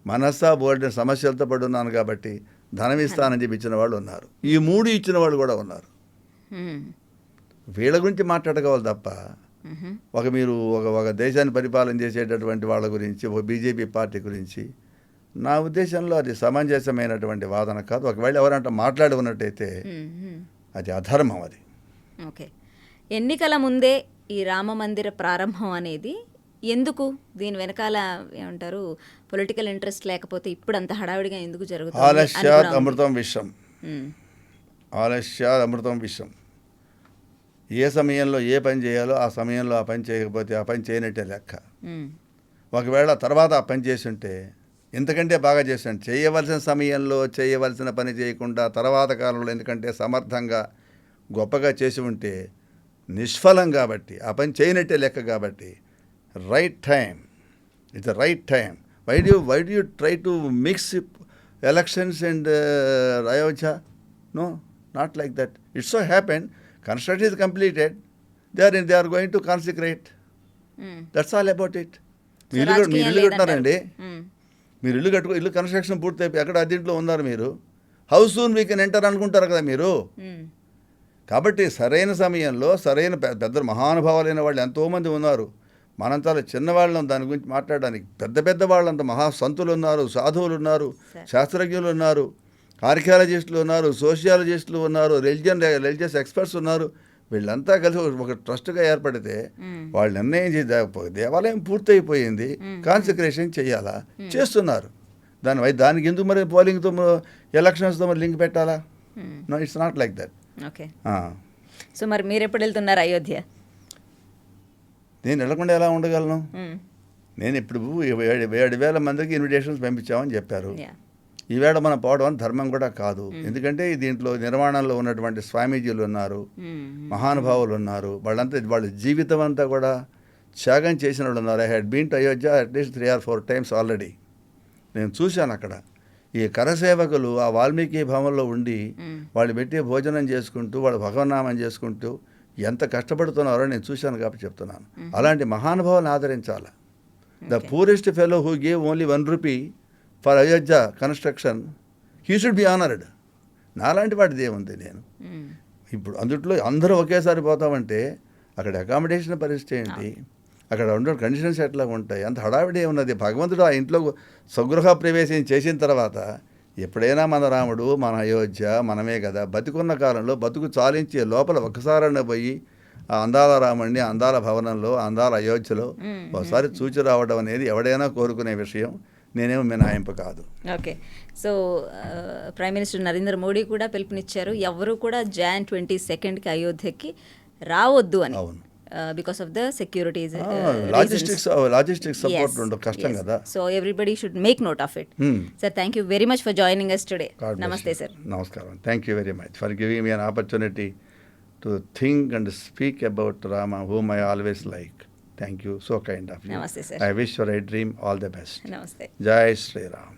మనస్సా బోర్డు సమస్యలతో పడున్నాను కాబట్టి ధనం ఇస్తానని చెప్పి ఇచ్చిన వాళ్ళు ఉన్నారు. ఈ 3 ఇచ్చిన వాళ్ళు కూడా ఉన్నారు. వీళ్ళ గురించి మాట్లాడుకోవాలి తప్ప మీరు ఒక దేశాన్ని పరిపాలన చేసేటటువంటి వాళ్ళ గురించి, ఒక బీజేపీ పార్టీ గురించి నా ఉద్దేశంలో అది సమంజసమైనటువంటి వాదన కాదు. ఒకవేళ ఎవరంటే మాట్లాడి ఉన్నట్టయితే అది అధర్మం. అది ఓకే. ఎన్నికల ముందే ఈ రామ మందిర ప్రారంభం అనేది ఎందుకు, దీని వెనకాల ఏమంటారు, పొలిటికల్ ఇంట్రెస్ట్ లేకపోతే ఇప్పుడు అంత హడావిడిగా ఎందుకు జరుగుతుంది? ఆలస్యాత్ అమృతం విషం, ఆలస్యాత్ అమృతం విషం. ఏ సమయంలో ఏ పని చేయాలో ఆ సమయంలో ఆ పని చేయకపోతే ఆ పని చేయనట్టే లెక్క. ఒకవేళ తర్వాత ఆ పని చేసి ఉంటే ఇంతకంటే బాగా చేశాను. చేయవలసిన సమయంలో చేయవలసిన పని చేయకుండా తర్వాత కాలంలో ఎందుకంటే సమర్థంగా గొప్పగా చేసి ఉంటే నిష్ఫలం కాబట్టి ఆ పని చేయనట్టే లెక్క. కాబట్టి right time, it's the right time. Why do you try to mix elections and Ayodhya? No, not like that. It's so happen construction is completed, they are going to consecrate. That's all about it. మీరు ఇల్లు కట్టినారండి, మీరు ఇల్లు construction పూర్తయిపోయి ఎక్కడ అద్దీంట్లో ఉన్నారు మీరు, house soon we can enter అనుకుంటారు కదా మీరు. కాబట్టి సరైన సమయంలో సరైన పెద్ద మహానుభావులైన వాళ్ళు ఎంతోమంది ఉన్నారు. మనంతా చిన్నవాళ్ళం దాని గురించి మాట్లాడడానికి. పెద్ద వాళ్ళంతా మహాసంతులు ఉన్నారు, సాధువులు ఉన్నారు, శాస్త్రజ్ఞులు ఉన్నారు, ఆర్కియాలజిస్టులు ఉన్నారు, సోషియాలజిస్టులు ఉన్నారు, రిలీజియస్ ఎక్స్పర్ట్స్ ఉన్నారు. వీళ్ళంతా కలిసి ఒక ట్రస్ట్గా ఏర్పడితే వాళ్ళు నిర్ణయం చేసి దేవాలయం పూర్తయిపోయింది, కాన్సక్రేషన్ చేయాలా, చేస్తున్నారు. దానికి ఎందుకు మరి పోలింగ్తో ఎలక్షన్స్తో మరి లింక్ పెట్టాలా? No, it's not like that. Okay. So మరి మీరు ఎప్పుడు వెళ్తున్నారు అయోధ్య? నేను వెళ్ళకుండా ఎలా ఉండగలను? నేను ఇప్పుడు 7,000 మందికి ఇన్విటేషన్స్ పంపించామని చెప్పారు. ఈవేళ మనం పోవడం ధర్మం కూడా కాదు. ఎందుకంటే దీంట్లో నిర్మాణంలో ఉన్నటువంటి స్వామీజీలు ఉన్నారు, మహానుభావులు ఉన్నారు. వాళ్ళ జీవితం అంతా కూడా త్యాగం చేసిన వాళ్ళు ఉన్నారు. I had been to Ayodhya at least 3 or 4 times already. నేను చూశాను అక్కడ ఈ కరసేవకులు ఆ వాల్మీకి భవన్లో ఉండి వాళ్ళు పెట్టి భోజనం చేసుకుంటూ వాళ్ళు భగవన్నామం చేసుకుంటూ ఎంత కష్టపడుతున్నారో నేను చూశాను కాబట్టి చెప్తున్నాను. అలాంటి మహానుభావులను ఆదరించాలి. The purest fellow who gave only 1 rupee for Ayodhya construction, he should be honoured. నాలాంటి వాటిది ఏముంది? నేను ఇప్పుడు అందుట్లో అందరూ ఒకేసారి పోతామంటే అక్కడ అకామిడేషన్ పరిస్థితి ఏంటి, అక్కడ ఉండే కండిషన్స్ ఎట్లా ఉంటాయి? అంత హడావిడి ఉన్నది. భగవంతుడు ఆ ఇంట్లో స్వగృహ ప్రవేశం చేసిన తర్వాత ఎప్పుడైనా మన రాముడు, మన అయోధ్య మనమే కదా. బతికున్న కాలంలో బతుకు చాలించే లోపల ఒక్కసారైనా పోయి ఆ అందాల రాముడిని అందాల భవనంలో అందాల అయోధ్యలో ఒకసారి చూచి రావడం అనేది ఎవడైనా కోరుకునే విషయం. నేనేమో మినహాయింపు కాదు. Okay. So prime minister Narendra Modi కూడా పిలుపునిచ్చారు, ఎవరు కూడా Jan 22కి అయోధ్యకి రావద్దు అని. అవును, because of the security logistics support ఉండదు, కష్టం కదా. So everybody should make note of it. Sir, thank you very much for joining us today. నమస్తే సార్. నమస్కారం. Thank you very much for giving me an opportunity to think and speak about Rama, whom I always like. Thank you. So kind of you. Namaste, sir. I wish for a dream all the best. Namaste. Jai Shri Ram.